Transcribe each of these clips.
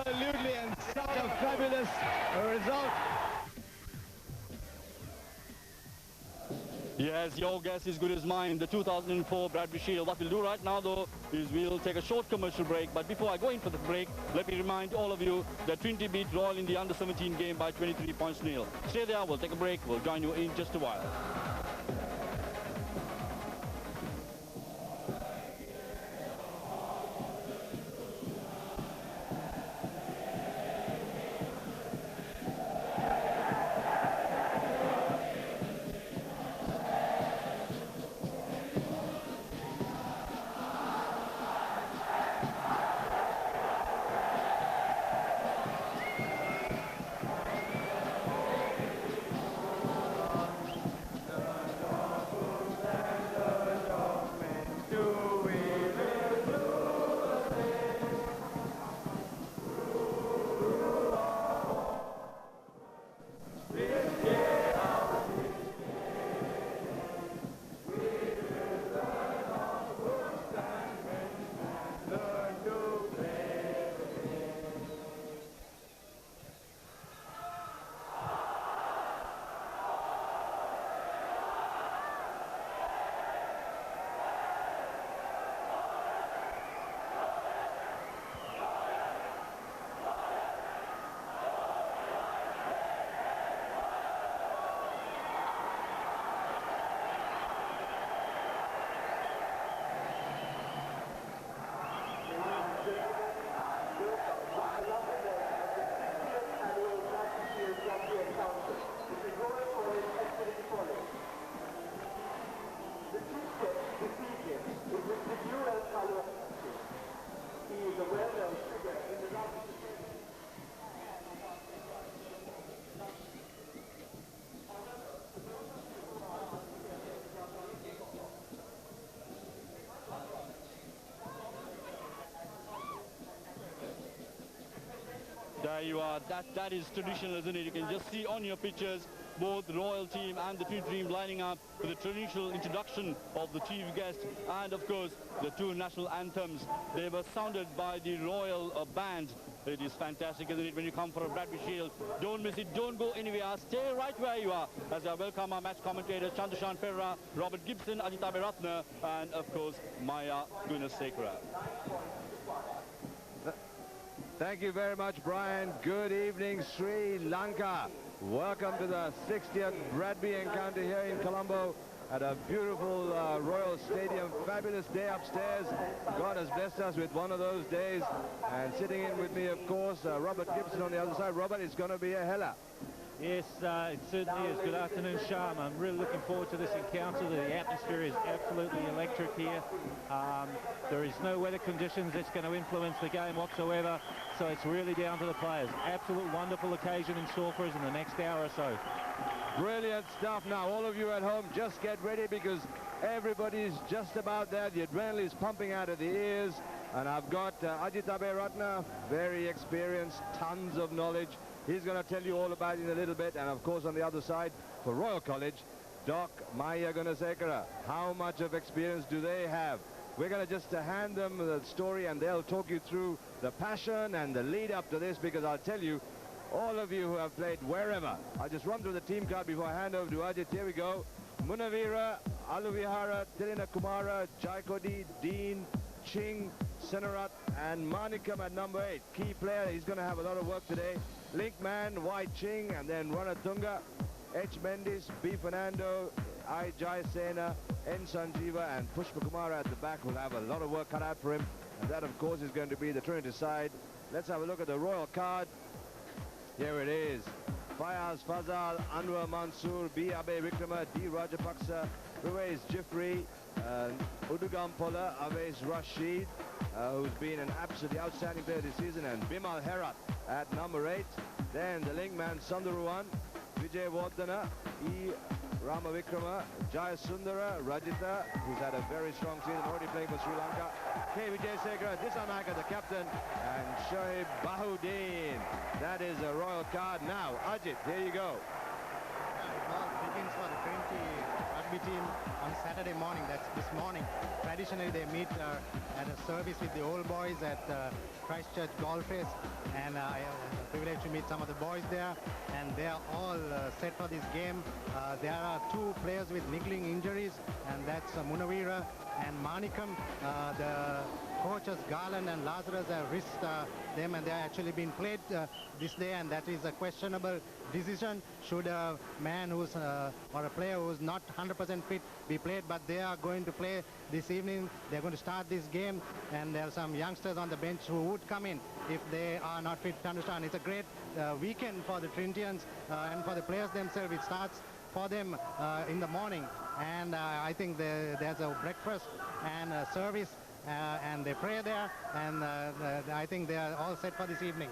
Absolutely, and such a fabulous result. Yes, your guess is good as mine. The 2004 Bradby Shield. What we'll do right now, though, is we'll take a short commercial break. But before I go in for the break, let me remind all of you that Trinity beat Royal in the under-17 game by 23 points to nil. Stay there. We'll take a break. We'll join you in just a while. There you are. That is traditional, isn't it? You can just see on your pictures both the Royal team and the Trinity team lining up with the traditional introduction of the chief guest and, of course, the two national anthems. They were sounded by the Royal band. It is fantastic, isn't it, when you come for a Bradby Shield. Don't miss it. Don't go anywhere. Stay right where you are as I welcome our match commentators, Chandushan Perra, Robert Gibson, Aditabe Ratna, and, of course, Maya Gunasekara. Thank you very much, Brian. Good evening, Sri Lanka. Welcome to the 60th Bradby encounter here in Colombo at a beautiful Royal Stadium. Fabulous day upstairs. God has blessed us with one of those days. And sitting in with me, of course, Robert Gibson on the other side. Robert, it's going to be a hella. Yes, it certainly is. Good afternoon, Sham. I'm really looking forward to this encounter. The atmosphere is absolutely electric here. There is no weather conditions that's going to influence the game whatsoever, so it's really down to the players. Absolute wonderful occasion in store for us in the next hour or so. Brilliant stuff. Now, all of you at home, just get ready because everybody's just about there. The adrenaline is pumping out of the ears. And I've got Aditabe Ratna, very experienced, tons of knowledge. He's going to tell you all about it in a little bit. And, of course, on the other side, for Royal College, Doc Maya Gunasekara. How much of experience do they have? We're going to just hand them the story, and they'll talk you through the passion and the lead up to this, because I'll tell you, all of you who have played wherever, I'll just run through the team card before I hand over to Ajit. Here we go. Munavira, Aluvihara, Tirina Kumara, Jaikodi, Dean, Ching, Senarat, and Manikam at number 8. Key player, he's going to have a lot of work today. Linkman, Y Ching, and then Ranatunga, H Mendis, B Fernando, I Jai Sena, N Sanjeeva, and Pushpa Kumara at the back will have a lot of work cut out for him. And that, of course, is going to be the Trinity side. Let's have a look at the Royal card. Here it is. Fayaz Fazal, Anwar Mansoor, B Abe Vikrama, D Rajapaksa, Ruwais Jifri, Udugam Pola, Aves Rashid, who's been an absolutely outstanding player this season, and Bimal Herat at number 8. Then the linkman Sundaruwan, Vijay Vardhana, E Rama Vikrama, Jaya Sundara, Rajita, who's had a very strong season, already playing for Sri Lanka, K. Vijay Sekara, Disanaka, the captain, and Shoaib Bahuddin. That is a Royal card. Now, Ajit, here you go. It all begins for the Trinity rugby team on Saturday morning. That's this morning. Traditionally, they meet at a service with the old boys at Christchurch Golfers, and I have the privilege to meet some of the boys there, and they are all set for this game. There are two players with niggling injuries, and that's Munawira and Manikam. The coaches Garland and Lazarus have risked them, and they are actually being played this day, and that is a questionable decision. Should a man who's or a player who's not 100% fit be played, but they are going to play this evening. They're going to start this game, and there are some youngsters on the bench who would come in if they are not fit to understand. It's a great weekend for the Trinitians and for the players themselves. It starts for them in the morning, and I think there's a breakfast and a service, and they pray there, and I think they are all set for this evening.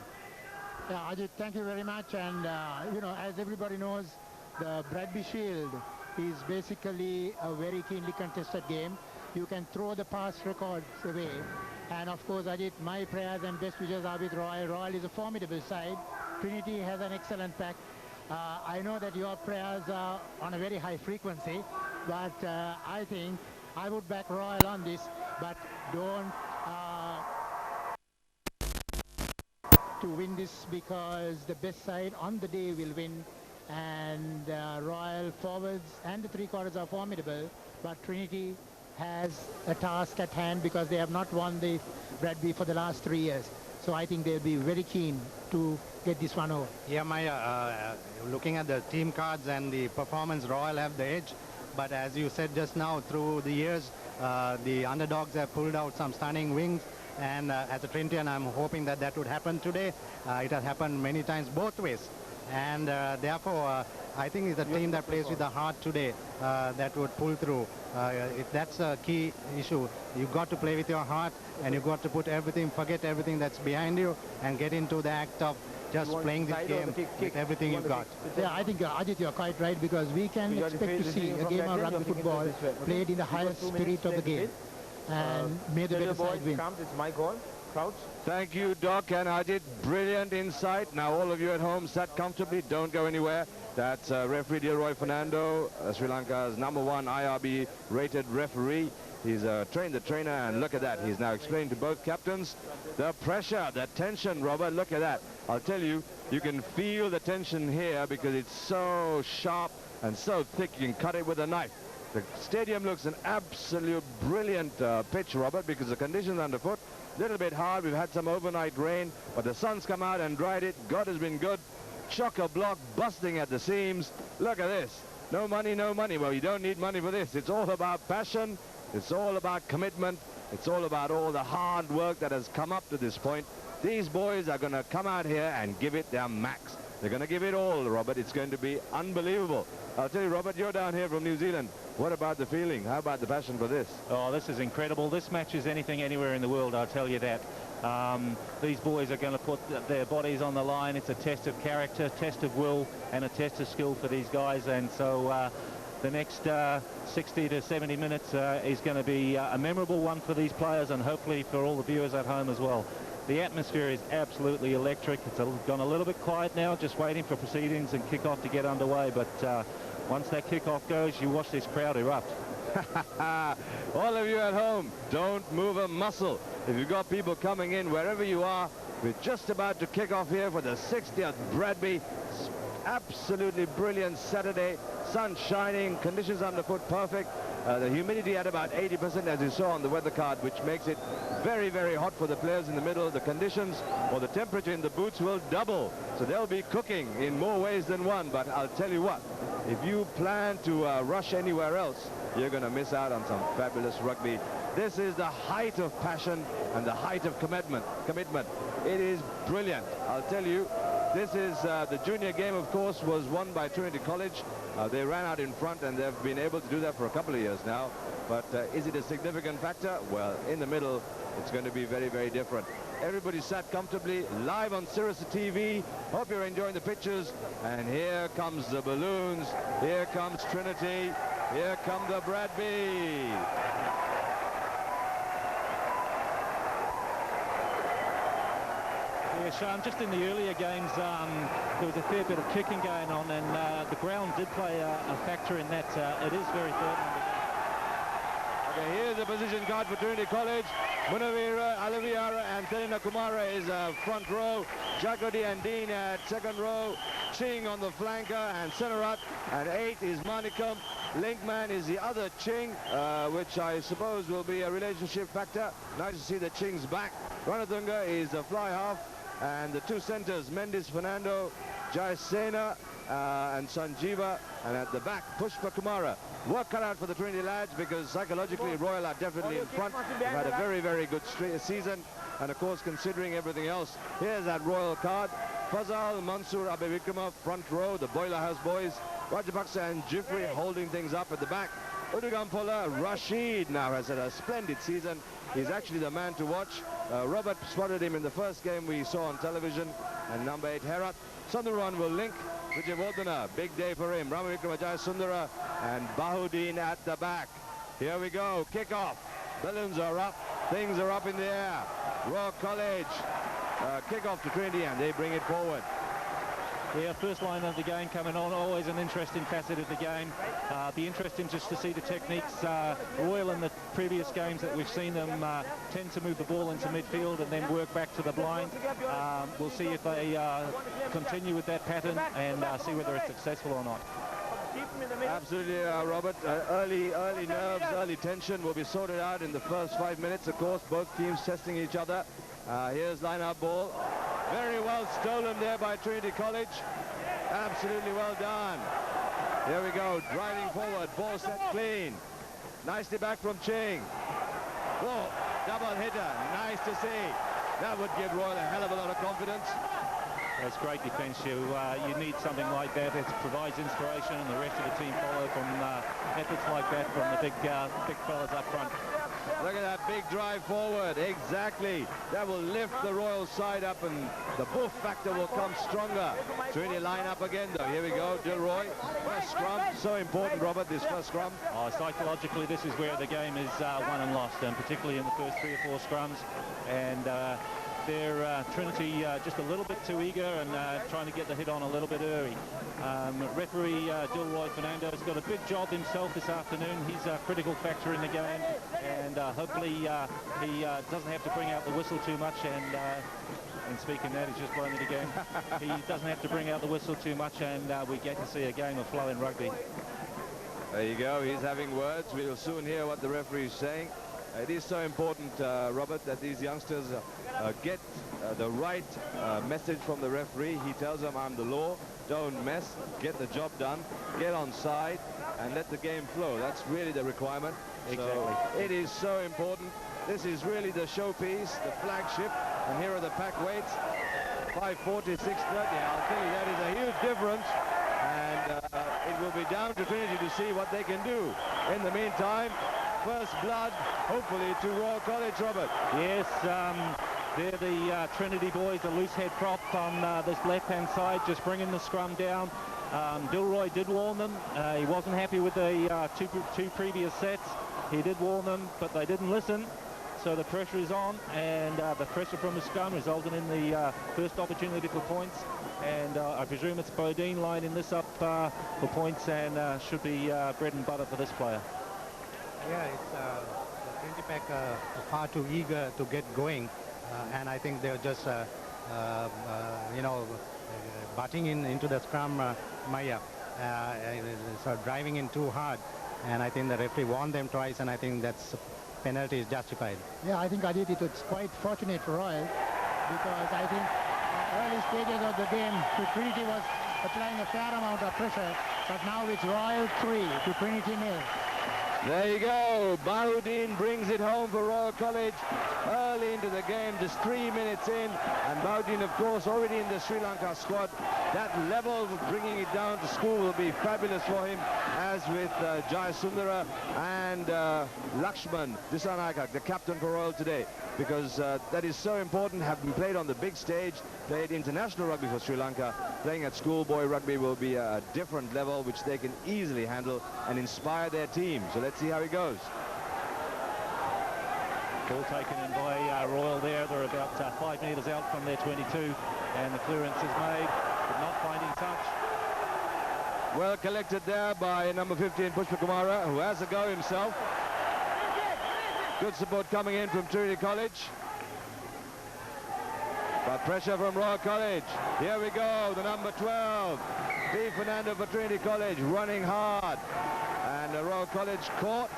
Yeah, Ajit, thank you very much. And, you know, as everybody knows, the Bradby Shield is basically a very keenly contested game. You can throw the past records away. And, of course, Ajit, my prayers and best wishes are with Royal. Royal is a formidable side. Trinity has an excellent pack. I know that your prayers are on a very high frequency, but I think I would back Royal on this, but don't to win this, because the best side on the day will win, and Royal forwards and the three quarters are formidable, but Trinity has a task at hand because they have not won the Bradby for the last 3 years. So I think they'll be very keen to get this one over. Yeah, Maya, looking at the team cards and the performance, Royal have the edge. But as you said just now, through the years, the underdogs have pulled out some stunning wins. And as a Trinitian, I'm hoping that that would happen today. It has happened many times both ways. And therefore, I think it's a team that plays with the heart today that would pull through. That's a key issue. You've got to play with your heart, and you've got to put everything, forget everything that's behind you, and get into the act of just playing this game with everything you've got. Yeah, I think, Ajit, you're quite right, because we can expect to see a game of rugby football played in the highest spirit of the game. And may the better side win. It's my call. Crouch. Thank you, Doc and Ajit. Brilliant insight. Now all of you at home, sat comfortably. Don't go anywhere. That's referee Dilroy Fernando, Sri Lanka's #1 IRB rated referee. He's trained the trainer, and look at that. He's now explained to both captains the pressure, the tension, Robert. Look at that. I'll tell you, you can feel the tension here because it's so sharp and so thick you can cut it with a knife. The stadium looks an absolute brilliant pitch, Robert, because the conditions underfoot, a little bit hard. We've had some overnight rain, but the sun's come out and dried it. God has been good. Chock-a-block busting at the seams. Look at this. No money, no money. Well, you don't need money for this. It's all about passion. It's all about commitment. It's all about all the hard work that has come up to this point. These boys are going to come out here and give it their max. They're going to give it all, Robert. It's going to be unbelievable. I'll tell you, Robert, you're down here from New Zealand. What about the feeling? How about the passion for this? Oh, this is incredible. This match is anything anywhere in the world, I'll tell you that. These boys are going to put their bodies on the line. It's a test of character, test of will, and a test of skill for these guys. And so the next 60 to 70 minutes is going to be a memorable one for these players, and hopefully for all the viewers at home as well. The atmosphere is absolutely electric. It's gone a little bit quiet now, just waiting for proceedings and kick-off to get underway. But once that kick-off goes, you watch this crowd erupt. All of you at home, don't move a muscle. If you've got people coming in wherever you are, we're just about to kick off here for the 60th Bradby. Absolutely brilliant Saturday. Sun shining, conditions underfoot perfect. The humidity at about 80%, as you saw on the weather card, which makes it very, very hot for the players in the middle. The conditions or the temperature in the boots will double. So they'll be cooking in more ways than one. But I'll tell you what, if you plan to rush anywhere else, you're going to miss out on some fabulous rugby. This is the height of passion and the height of commitment. It is brilliant. I'll tell you, this is the junior game, of course, was won by Trinity College. They ran out in front, and they've been able to do that for a couple of years now. But is it a significant factor? Well, in the middle, it's going to be very, very different. Everybody sat comfortably, live on Sirius TV. Hope you're enjoying the pictures. And here comes the balloons. Here comes Trinity. Here come the Bradby. Yeah, Sean, just in the earlier games, there was a fair bit of kicking going on, and the ground did play a factor in that. It is very firm. Okay, here's the position card for Trinity College. Munavira, Alaviara, and Thelina Kumara is front row. Jagodi and Dean at second row. Ching on the flanker and Senarat. And 8 is Manikam. Linkman is the other Ching, which I suppose will be a relationship factor. Nice to see that Ching's back. Ranatunga is the fly half. And the 2 centers, Mendes Fernando, Jai Sena, and Sanjeeva. And at the back, Pushpa Kumara. Work cut out for the Trinity lads because psychologically Royal are definitely in front. They've had a very, very good season. And of course, considering everything else, here's that Royal card. Fazal, Mansoor, Abe Vikrama, front row, the Boiler House boys. Rajapaksa and Jifri holding things up at the back. Udugampola, Rashid now has had a splendid season. He's actually the man to watch. Robert spotted him in the first game we saw on television. And number 8, Herat. Sundaran will link. Vijayvardhana, big day for him. Ramavikramajaya Sundara and Bahudin at the back. Here we go, kick-off. Balloons are up, things are up in the air. Royal College, kick-off to Trinity, and they bring it forward. Yeah, first line of the game coming on, always an interesting facet of the game. Be interesting just to see the techniques. Royal in the previous games that we've seen them tend to move the ball into midfield and then work back to the blind. We'll see if they continue with that pattern and see whether it's successful or not. Absolutely, Robert. Early nerves, early tension will be sorted out in the first 5 minutes. Of course, both teams testing each other. Here's line-out ball. Very well stolen there by Trinity College. Absolutely well done. Here we go, driving forward, ball set clean. Nicely back from Ching. Oh, double hitter, nice to see. That would give Royal a hell of a lot of confidence. That's great defence. You need something like that. It provides inspiration, and the rest of the team follow from efforts like that from the big fellas up front. Look at that big drive forward. Exactly. That will lift the Royal side up, and the boof factor will come stronger. Trinity line up again, though. Here we go. Dilroy. First scrum. So important, Robert, this first scrum. Psychologically, this is where the game is won and lost, and particularly in the first 3 or 4 scrums. And they're Trinity just a little bit too eager and trying to get the hit on a little bit early. Referee Dilroy Fernando has got a big job himself this afternoon. He's a critical factor in the game, and hopefully he doesn't have to bring out the whistle too much. And speaking that, he's just blown it again. He doesn't have to bring out the whistle too much, and we get to see a game of flow in rugby. There you go. He's having words. We'll soon hear what the referee is saying. It is so important, Robert, that these youngsters get the right message from the referee. He tells them, I'm the law, don't mess, get the job done, get on side, and let the game flow. That's really the requirement. Exactly. So it is so important. This is really the showpiece, the flagship, and here are the pack weights. 540, 630. I'll tell you, that is a huge difference, and it will be down to Trinity to see what they can do. In the meantime, first blood, hopefully, to Royal College, Robert. Yes, they're the Trinity boys, the loose head prop on this left-hand side, just bringing the scrum down. Dilroy did warn them. He wasn't happy with the two previous sets. He did warn them, but they didn't listen. So the pressure is on, and the pressure from the scrum resulted in the first opportunity for points. And I presume it's Bodine lining this up for points, and should be bread and butter for this player. Yeah, it's the Trinity pack are far too eager to get going, and I think they're just, butting into the scrum, Maya, sort of driving in too hard, and I think the referee warned them twice, and I think that's penalty is justified. Yeah, I think Aditi, it's quite fortunate for Royal, because I think early stages of the game, Trinity was applying a fair amount of pressure, but now it's Royal 3 to Trinity 0. There you go. Bahudin brings it home for Royal College early into the game, just 3 minutes in. And Bahudin, of course, already in the Sri Lanka squad. That level, bringing it down to school, will be fabulous for him, as with Jai Sundara and Lakshman Disanayaka, the captain for Royal today, because that is so important. Having played on the big stage, played international rugby for Sri Lanka, playing at schoolboy rugby will be a different level, which they can easily handle and inspire their team. So let's see how it goes. Ball taken in by Royal there. They're about 5 metres out from their 22, and the clearance is made, but not finding touch. Well collected there by number 15, Pushpa Kumara, who has a go himself. Good support coming in from Trinity College. But pressure from Royal College. Here we go, the number 12, Di Fernando for Trinity College, running hard. And the Royal College caught,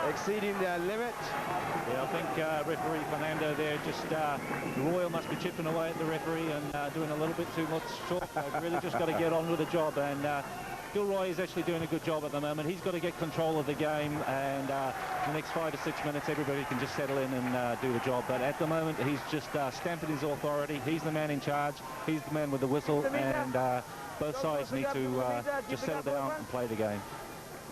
exceeding their limit. Yeah, I think referee Fernando there just, Royal must be chipping away at the referee and doing a little bit too much talk. They've really just got to get on with the job, and Gilroy is actually doing a good job at the moment. He's got to get control of the game, and the next 5 to 6 minutes everybody can just settle in and do the job. But at the moment he's just stamping his authority. He's the man in charge. He's the man with the whistle, and both sides need to just settle down and play the game.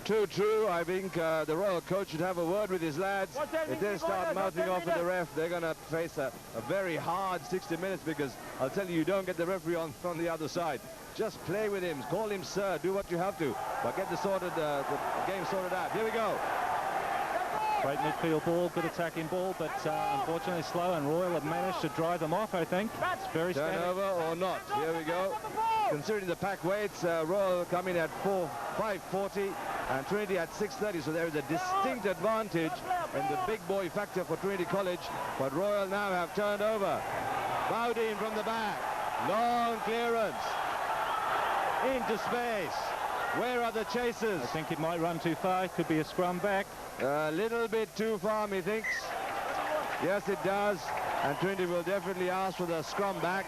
True. I think the Royal coach should have a word with his lads. If they start mouthing off at the ref, they're going to face a very hard 60 minutes, because I'll tell you don't get the referee on the other side. Just play with him, call him sir, do what you have to, but get the game sorted out. Here we go. Great midfield ball, good attacking ball, but unfortunately slow, and Royal have managed to drive them off, I think. It's very static. Turnover or not. Here we go. Considering the pack weights, Royal coming at 540 and Trinity at 630, so there is a distinct advantage in the big boy factor for Trinity College, but Royal now have turned over. Bowdeen from the back, long clearance into space. Where are the chasers? I think it might run too far. It could be a scrum back. A little bit too far, methinks. Yes, it does, and Trinity will definitely ask for the scrum back.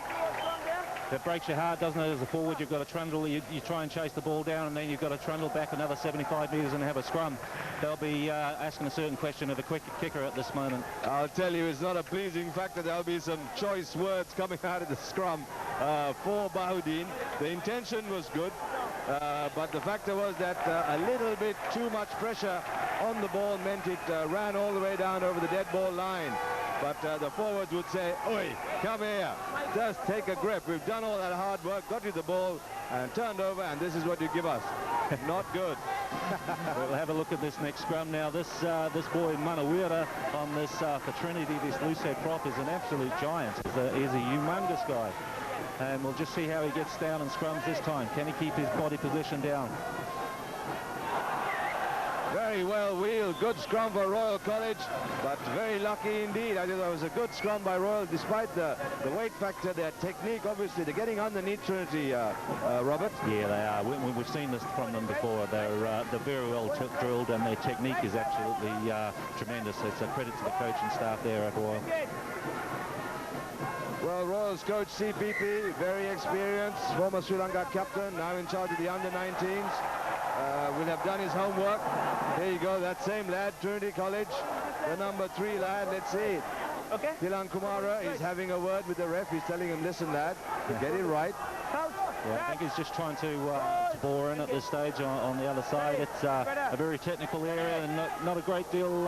That breaks your heart, doesn't it? As a forward, you've got to trundle. You try and chase the ball down, and then you've got to trundle back another 75 metres and have a scrum. They'll be asking a certain question of the quick kicker at this moment. I'll tell you, it's not a pleasing factor. There'll be some choice words coming out of the scrum for Bowdeen. The intention was good, but the factor was that a little bit too much pressure on the ball meant it ran all the way down over the dead ball line. But the forwards would say, oi, come here, just take a grip. We've done all that hard work, got you the ball and turned over, and this is what you give us. Not good. We'll have a look at this next scrum now. This boy Manawira on this for Trinity, this loosehead prop, is an absolute giant. He's a humongous guy, and we'll just see how he gets down and scrums this time. Can he keep his body position down? Very well wheeled, good scrum for Royal College, but very lucky indeed. I think that was a good scrum by Royal, despite the weight factor, their technique. Obviously, they're getting underneath Trinity, Robert. Yeah, they are. We've seen this from them before. They're very well drilled, and their technique is absolutely tremendous. It's a credit to the coaching staff there at Royal. Well, Royal's coach CPP, very experienced, former Sri Lanka captain, now in charge of the under-19s. Will have done his homework. There you go, that same lad, Trinity College, the number 3 lad. Let's see it. Okay. Tilan Kumara is having a word with the ref. He's telling him, listen, lad, get it right. Yeah, I think he's just trying to bore in at this stage on the other side. It's a very technical area, and not a great deal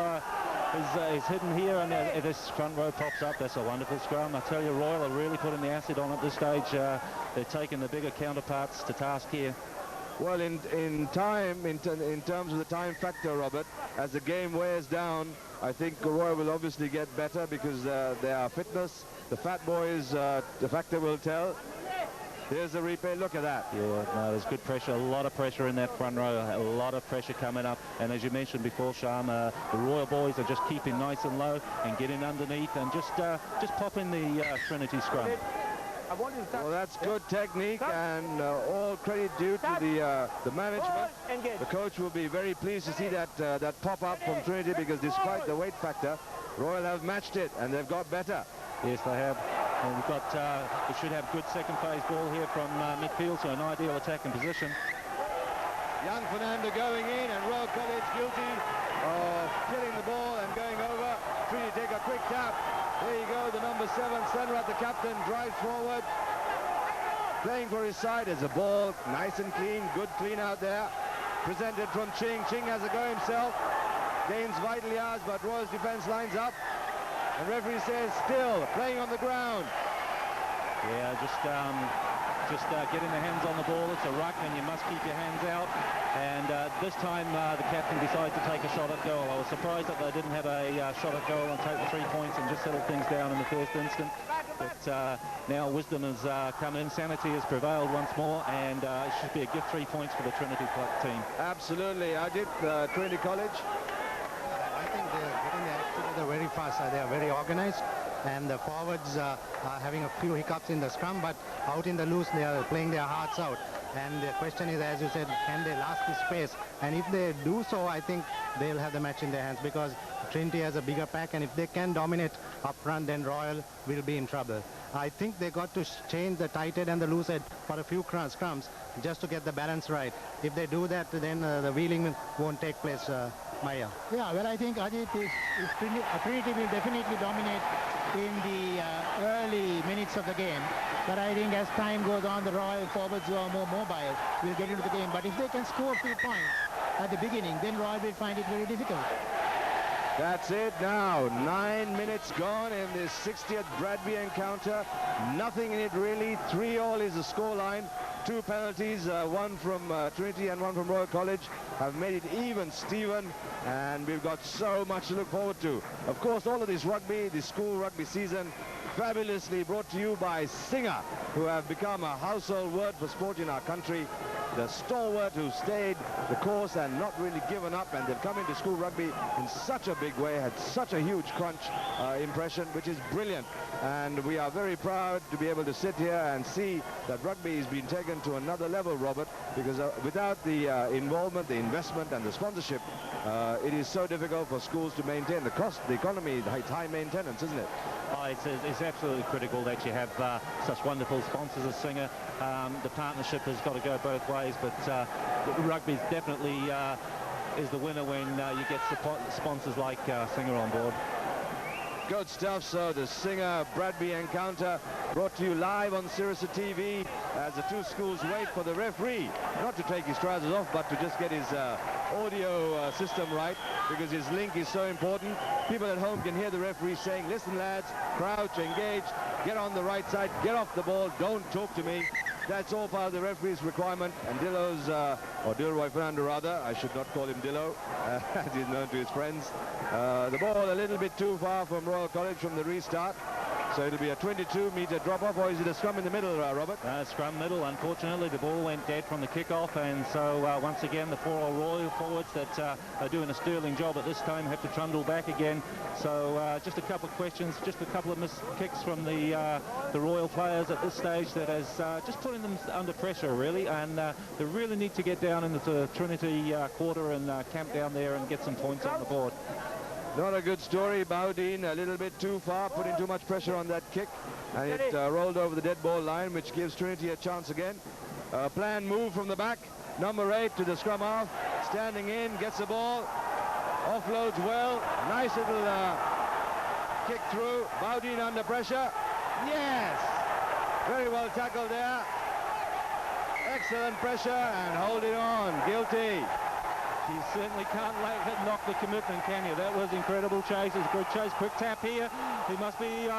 is hidden here, and this front row pops up. That's a wonderful scrum. I tell you, Royal are really putting the acid on at this stage. They're taking the bigger counterparts to task here. Well, in terms of the time factor, Robert, as the game wears down, I think Royal will obviously get better, because their fitness, the fat boys, the factor will tell. Here's the replay. Look at that. Yeah, no, there's good pressure, a lot of pressure in that front row, a lot of pressure coming up. And as you mentioned before, Sham, the Royal boys are just keeping nice and low and getting underneath and just popping the Trinity scrum. Well, that's good technique, and all credit due to the management. The coach will be very pleased to see that pop up from Trinity, because despite the weight factor, Royal have matched it and they've got better. Yes, they have. And we've got, we should have good second phase ball here from midfield, so an ideal attacking position. Young Fernando going in, and Royal College guilty of killing the ball and going over. Trinity take a quick tap. There you go, the number 7, Senrat, the captain, drives forward. Playing for his side as a ball, nice and clean, good clean out there. Presented from Ching. Ching has a go himself. Gains vital yards, but Royal's defense lines up. And referee says still, playing on the ground. Yeah, just just getting the hands on the ball. It's a ruck and you must keep your hands out. And this time the captain decided to take a shot at goal. I was surprised that they didn't have a shot at goal and take the 3 points and just settle things down in the first instant. But now wisdom has come in, sanity has prevailed once more, and it should be a good 3 points for the Trinity team. Absolutely. Ajit, Trinity College. I think they're getting their act together very fast. They are very organized, and the forwards are having a few hiccups in the scrum, but out in the loose they are playing their hearts out. And the question is, as you said, can they last this pace? And if they do so, I think they'll have the match in their hands, because Trinity has a bigger pack, and if they can dominate up front, then Royal will be in trouble. I think they got to change the tight head and the loose head for a few scrums just to get the balance right. If they do that, then the wheeling won't take place, Maya. Yeah, well, I think Ajit Trinity will definitely dominate in the early minutes of the game. But I think as time goes on, the Royal forwards who are more mobile will get into the game. But if they can score a few points at the beginning, then Royal will find it very difficult. That's it now. 9 minutes gone in this 60th Bradby encounter. Nothing in it really. 3-all is the scoreline. 2 penalties, one from Trinity and one from Royal College, have made it even, Stephen, and we've got so much to look forward to. Of course, all of this rugby, the school rugby season, fabulously brought to you by Singer, who have become a household word for sport in our country. The stalwart who stayed the course and not really given up, and they've come into school rugby in such a big way, had such a huge crunch impression, which is brilliant. And we are very proud to be able to sit here and see that rugby has been taken to another level, Robert, because without the involvement, the investment and the sponsorship, it is so difficult for schools to maintain the cost, the economy, it's high maintenance, isn't it? Oh, it's absolutely critical that you have such wonderful sponsors as Singer. The partnership has got to go both ways, but rugby definitely is the winner when you get sponsors like Singer on board. Good stuff. So the Singer Bradby encounter brought to you live on Sirius TV as the two schools wait for the referee not to take his trousers off, but to just get his audio system right, because his link is so important. People at home can hear the referee saying, listen lads, crouch, engage, get on the right side, get off the ball, don't talk to me. That's all part of the referee's requirement. And Dillo's, or Dilroy Fernando rather, I should not call him Dillo, as he's known to his friends. The ball a little bit too far from Royal College from the restart. So it'll be a 22-meter drop-off, or is it a scrum in the middle, Robert? Scrum middle. Unfortunately, the ball went dead from the kick-off, and so once again, the 4 Royal forwards that are doing a sterling job at this time have to trundle back again. So just a couple of questions, just a couple of missed kicks from the Royal players at this stage that has just putting them under pressure, really, and they really need to get down into the Trinity quarter and camp down there and get some points on the board. Not a good story. Bowdeen a little bit too far, putting too much pressure on that kick, and it rolled over the dead ball line, which gives Trinity a chance again. Planned move from the back. Number 8 to the scrum half, standing in, gets the ball, offloads well. Nice little kick through. Bowdeen under pressure. Yes! Very well tackled there. Excellent pressure and holding on. Guilty. You certainly can't knock the commitment, can you? That was incredible chase. It's a good chase. Quick tap here. He must be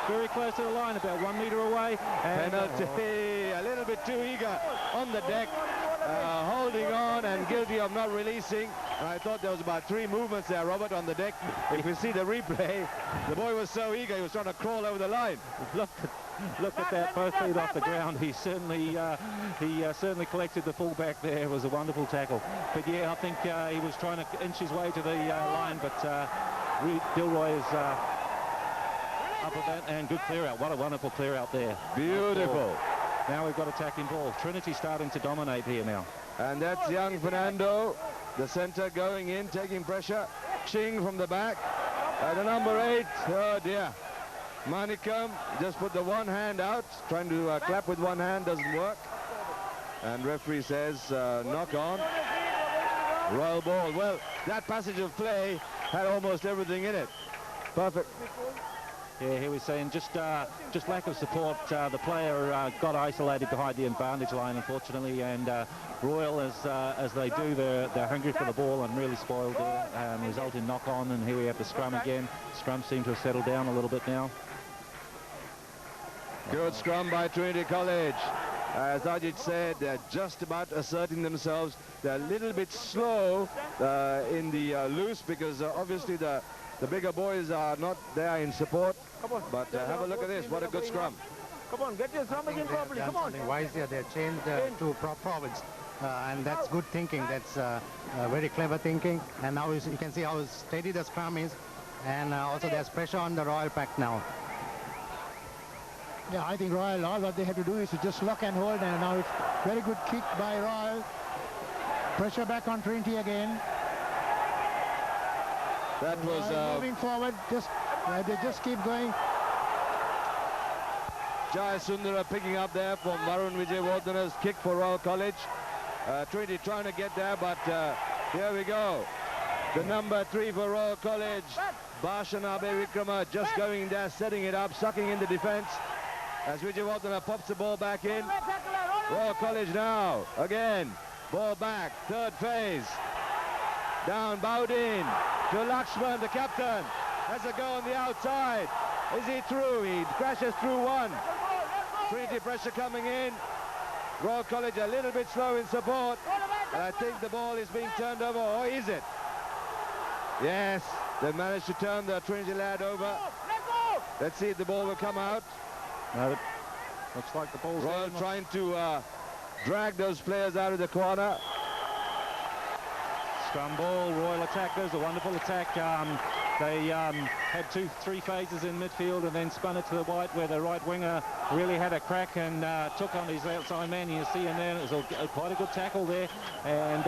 very close to the line, about 1 meter away. And penalty. A little bit too eager on the deck. Holding on and guilty of not releasing. And I thought there was about 3 movements there, Robert, on the deck. If you see the replay, the boy was so eager, he was trying to crawl over the line. Look at that, both feet off the ground. He certainly collected the fullback there. It was a wonderful tackle. But yeah, I think he was trying to inch his way to the line, but Dilroy is up at that, and good clear out. What a wonderful clear out there. Beautiful. Now we've got attacking ball. Trinity starting to dominate here now. And that's young Fernando, the centre, going in, taking pressure. Ching from the back. The number 8, oh dear. Manikam just put the one hand out, trying to clap with one hand, doesn't work. And referee says knock on. Royal ball. Well, that passage of play had almost everything in it. Perfect. Yeah, he was saying just lack of support. The player got isolated behind the advantage line, unfortunately, and Royal, as they do, they're hungry for the ball and really spoiled there. Result in knock on, and here we have the scrum again. Scrum seem to have settled down a little bit now. Good scrum by Trinity College. As Ajit said, they're just about asserting themselves. They're a little bit slow in the loose because obviously the bigger boys are not there in support. But have a look at this. What a good scrum. Come on, get your scrum again properly. Come on. Wise here. They've changed to prop forwards. And that's good thinking. That's very clever thinking. And now you can see how steady the scrum is. And also there's pressure on the Royal pack now. Yeah, I think Royal, all what they have to do is to just lock and hold, and now it's very good kick by Royal. Pressure back on Trinity again. That was moving forward. They just keep going. Jai Sundara picking up there for Varun Vijayawardhana's kick for Royal College. Trinity trying to get there, but here we go. The number 3 for Royal College, Bhashanabe Vikrama, just going there, setting it up, sucking in the defense. As Vijayawardhana pops the ball back in. Royal College now, again, ball back, third phase. Down, bowed in to Lakshman, the captain. Has a go on the outside. Is he through? He crashes through one. Trinity pressure coming in. Royal College a little bit slow in support. And I think the ball is being turned over, or is it? Yes, they managed to turn the Trinity lad over. Let's see if the ball will come out. No, it looks like the ball's Royal there. trying to drag those players out of the corner. Scrum ball, Royal attackers, a wonderful attack. They had 2-3 phases in midfield and then spun it to the right, where the right winger really had a crack and took on his outside man. You see him there, it was quite a good tackle there. And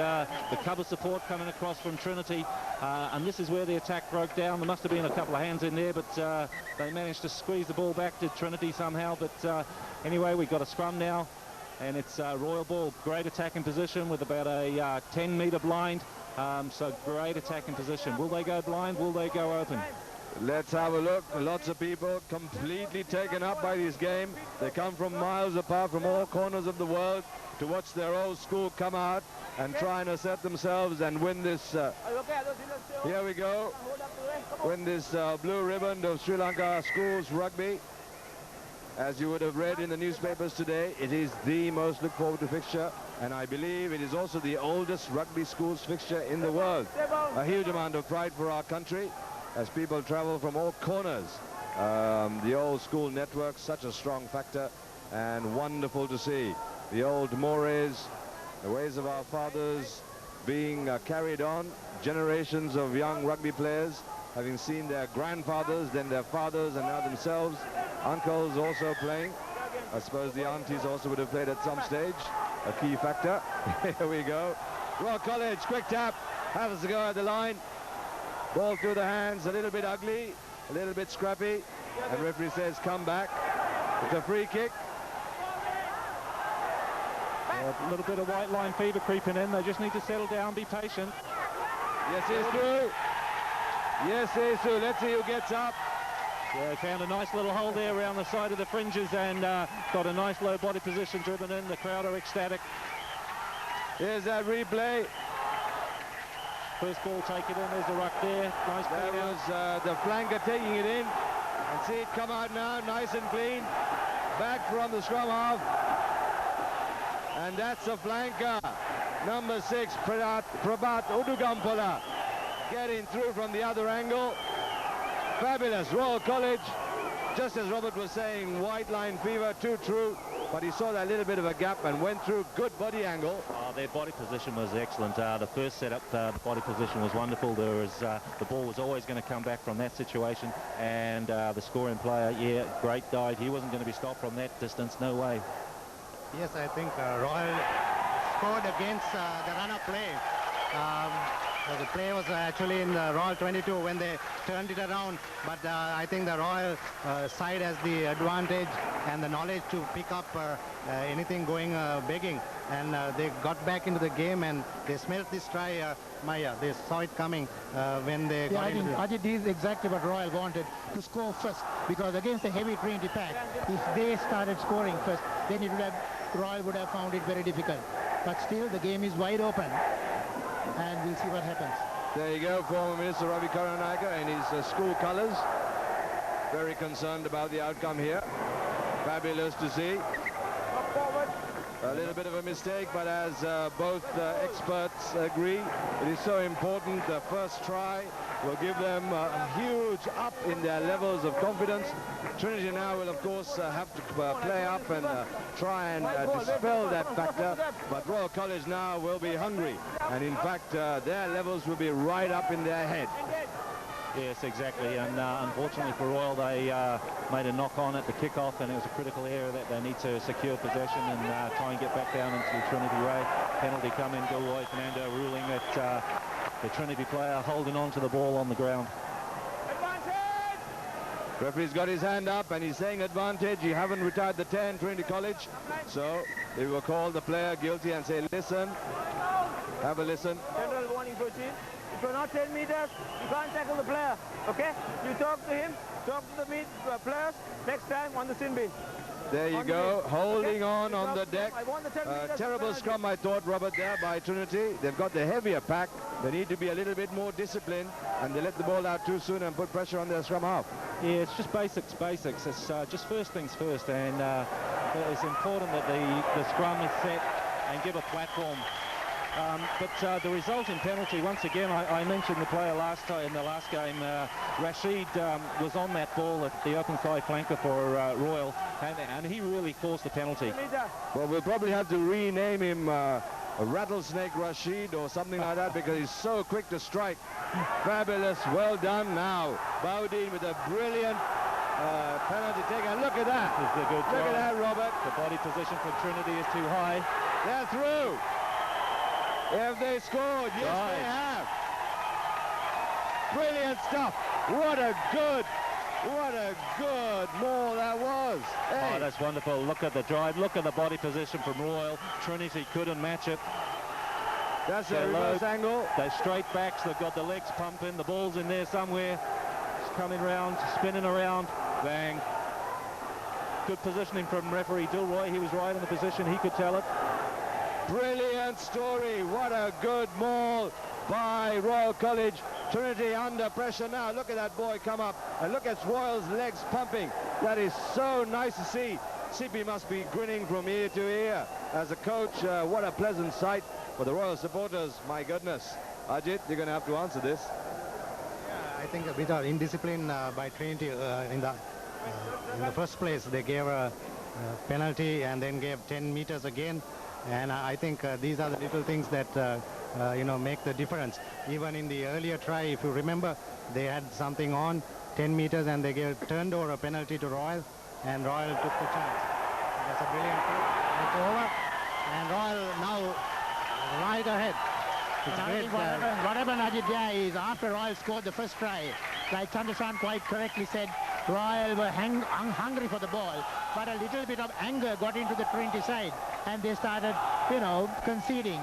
the cover support coming across from Trinity. And this is where the attack broke down. There must have been a couple of hands in there, but they managed to squeeze the ball back to Trinity somehow. But anyway, we've got a scrum now. And it's Royal ball, great attacking position with about a 10-metre blind. So great attacking position. Will they go blind? Will they go open? Let's have a look. Lots of people completely taken up by this game. They come from miles apart from all corners of the world to watch their old school come out and try and assert themselves and win this. Here we go. Win this blue ribbon of Sri Lanka schools rugby. As you would have read in the newspapers today, it is the most looked forward to fixture, and I believe it is also the oldest rugby schools fixture in the world. A huge amount of pride for our country as people travel from all corners. The old school network, such a strong factor, and wonderful to see. The old mores, the ways of our fathers being carried on, generations of young rugby players having seen their grandfathers, then their fathers, and now themselves. Uncles also playing. I suppose the aunties also would have played at some stage. A key factor. Here we go. Royal College, quick tap. Has to go at the line. Ball through the hands, a little bit ugly, a little bit scrappy. And referee says come back. It's a free kick. A little bit of white line fever creeping in. They just need to settle down, be patient. Yes, he's through. Yes, he's through. Let's see who gets up. Yeah, found a nice little hole there around the side of the fringes and got a nice low body position driven in. The crowd are ecstatic. Here's that replay. First ball, take it in. There's a ruck there. Nice That play was the flanker taking it in. And see it come out now, nice and clean. Back from the scrum half. And that's a flanker. Number 6, Prabhat Udugampola. Getting through from the other angle. Fabulous. Royal College, just as Robert was saying, white line fever, too true. But he saw that little bit of a gap and went through. Good body angle. Oh, their body position was excellent. The first setup, the body position was wonderful. There was the ball was always going to come back from that situation. And the scoring player, yeah, great dive. He wasn't going to be stopped from that distance. No way. Yes, I think Royal scored against the run-up play. The play was actually in the Royal 22 when they turned it around, but I think the Royal side has the advantage and the knowledge to pick up anything going begging, and they got back into the game and they smelt this try, Maya. They saw it coming when they got into I think this is exactly what Royal wanted, to score first, because against the heavy Trinity pack, if they started scoring first, then Royal would have found it very difficult. But still, the game is wide open. And we'll see what happens. There you go, former Minister Ravi Karunayaka in his school colours. Very concerned about the outcome here. Fabulous to see. A little bit of a mistake, but as both experts agree, it is so important. The first try will give them a huge up in their levels of confidence. Trinity now will, of course, have to play up and try and dispel that factor. But Royal College now will be hungry. And in fact, their levels will be right up in their head. Yes, exactly, and unfortunately for Royal, they made a knock-on at the kick-off, and it was a critical area that they need to secure possession and try and get back down into the Trinity Ray. Penalty come in, Gilroy Fernando ruling that the Trinity player holding on to the ball on the ground. Referee's got his hand up and he's saying advantage. You haven't retired the 10, Trinity College. So they will call the player guilty and say, listen, have a listen. General warning, proceed. If you're not 10 meters, you can't tackle the player, okay? You talk to him, talk to the players, next time on the sin bin. There you go, holding on the deck. Terrible scrum, I thought, Robert, there by Trinity. They've got the heavier pack. They need to be a little bit more disciplined, and they let the ball out too soon and put pressure on their scrum half. Yeah, it's just basics. It's just first things first, and it's important that the scrum is set and give a platform. But the resulting penalty, once again, I mentioned the player in the last game. Rashid was on that ball at the open side flanker for Royal, and he really caused the penalty. Well, we'll probably have to rename him Rattlesnake Rashid or something like that, because he's so quick to strike. Fabulous, well done. Now Bowdeen with a brilliant penalty taken. Look at that. This is a good Look try. at that, Robert. The body position for Trinity is too high. They're through. Have they scored? Yes, Right. they have. Brilliant stuff. What a good maul that was. Hey. Oh, that's wonderful. Look at the drive. Look at the body position from Royal. Trinity couldn't match it. That's a reverse angle. They're straight backs. They've got the legs pumping. The ball's in there somewhere. It's coming round, spinning around. Bang. Good positioning from referee Dilroy. He was right in the position. He could tell it. Brilliant story. What a good maul by Royal College. Trinity under pressure now. Look at that boy come up. And look at Royal's legs pumping. That is so nice to see. Sippy must be grinning from ear to ear. As a coach, what a pleasant sight for the Royal supporters. My goodness. Ajit, you're going to have to answer this. Yeah, I think a bit of indiscipline by Trinity in the first place. They gave a penalty and then gave 10 meters again. And I think these are the little things that make the difference. Even in the earlier try, if you remember, they had something on 10 meters and they turned over a penalty to Royal, and Royal took the chance. That's a brilliant kick. It's over, and Royal now right ahead. It's great. What happened, Ajit, is after Royal scored the first try, like Chandrasan quite correctly said, Royal were hungry for the ball, but a little bit of anger got into the Trinity side, and they started, conceding.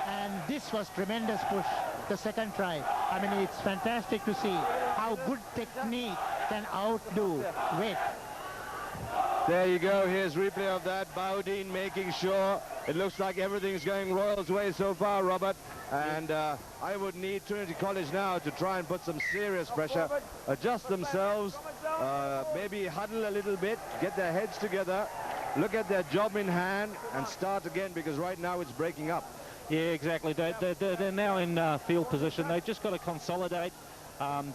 And this was tremendous push, the second try. I mean, it's fantastic to see how good technique can outdo weight. There you go. Here's replay of that. Bowdeen making sure. It looks like everything's going Royal's way so far, Robert. And I would need Trinity College now to try and put some serious pressure, adjust themselves, maybe huddle a little bit, get their heads together, look at their job in hand, and start again, because right now it's breaking up. Yeah, exactly. They're now in field position. They've just got to consolidate,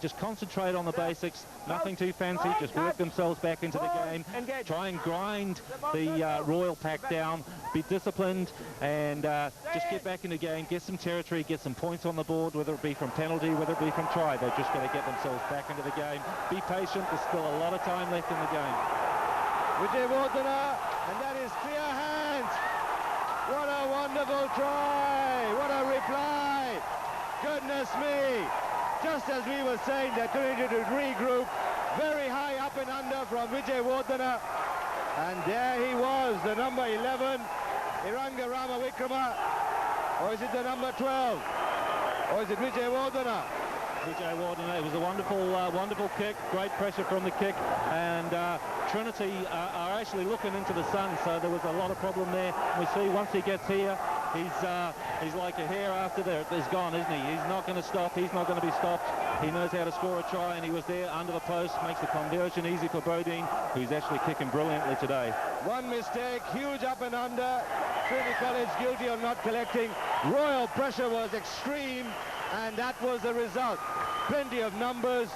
just concentrate on the basics, nothing too fancy, just work themselves back into the game, try and grind the Royal pack down, be disciplined, and just get back in the game, get some territory, get some points on the board, whether it be from penalty, whether it be from try. They've just got to get themselves back into the game. Be patient. There's still a lot of time left in the game. Vijay Vardhana, and that is clear hands. What a wonderful try. What a reply. Goodness me. Just as we were saying, they're going to regroup. Very high up and under from Vijay Vardhana. And there he was, the number 11, Iranga Rama Vikrama. Or is it the number 12? Or is it Vijay Vardhana? Vijay Vardhana, it was a wonderful kick, great pressure from the kick, and Trinity are actually looking into the sun, so there was a lot of problem there. We see once he gets here, he's like a hair after there. He's gone, isn't he? He's not going to stop. He's not going to be stopped. He knows how to score a try, and he was there under the post, makes the conversion easy for Bowdeen, who's actually kicking brilliantly today. One mistake, huge up and under. Trinity College guilty of not collecting. Royal pressure was extreme, and that was the result. Plenty of numbers,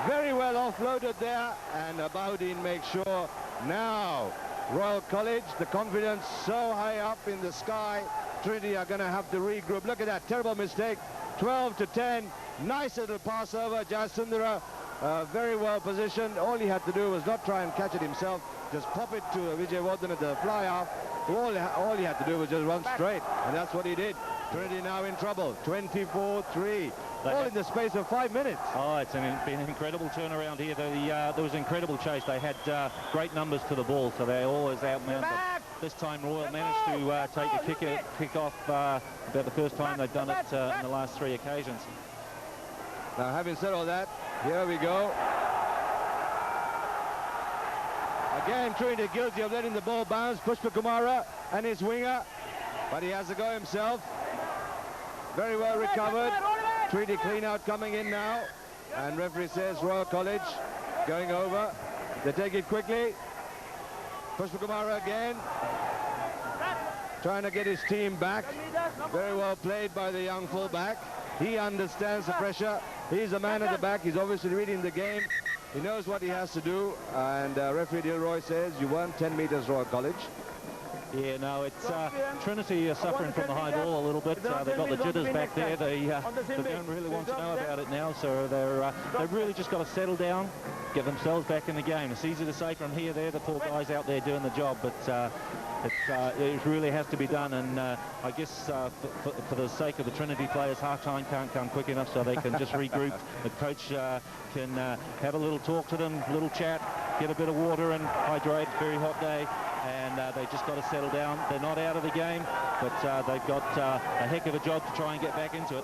very well offloaded there, and Bowdeen makes sure now Royal College, the confidence so high up in the sky, Trinity are going to have to regroup. Look at that terrible mistake, 12 to 10. Nice little pass over, Jayasundara, very well positioned. All he had to do was not try and catch it himself, just pop it to Vijay Vardhan at the fly-off. All he had to do was just run straight, and that's what he did. Trinity now in trouble, 24-3, all in the space of 5 minutes. Oh, it's been an incredible turnaround here. There was an incredible chase. They had great numbers to the ball, so they always outmanned. This time Royal managed to take a kick off about the first time they've done it in the last 3 occasions. Now, having said all that, here we go. Again, Trinity guilty of letting the ball bounce. Pushpa Kumara and his winger, but he has to go himself. Very well recovered. Trinity clean out coming in now, and referee says Royal College going over. They take it quickly. Pushpa Kumara again, trying to get his team back. Very well played by the young fullback. He understands the pressure. He's the man at the back. He's obviously reading the game. He knows what he has to do, and referee Dilroy says you won 10 meters, Royal College. Yeah, no, it's Trinity are suffering from the high ball a little bit. They've got the jitters back there. They don't really want to know about it now, so they've really just got to settle down, get themselves back in the game. It's easy to say from here, the poor guys out there doing the job, but it really has to be done, and I guess for the sake of the Trinity players, half-time can't come quick enough, so they can just regroup. The coach can have a little talk to them, little chat, get a bit of water and hydrate. Very hot day, and they just got to settle down. They're not out of the game, but they've got a heck of a job to try and get back into it.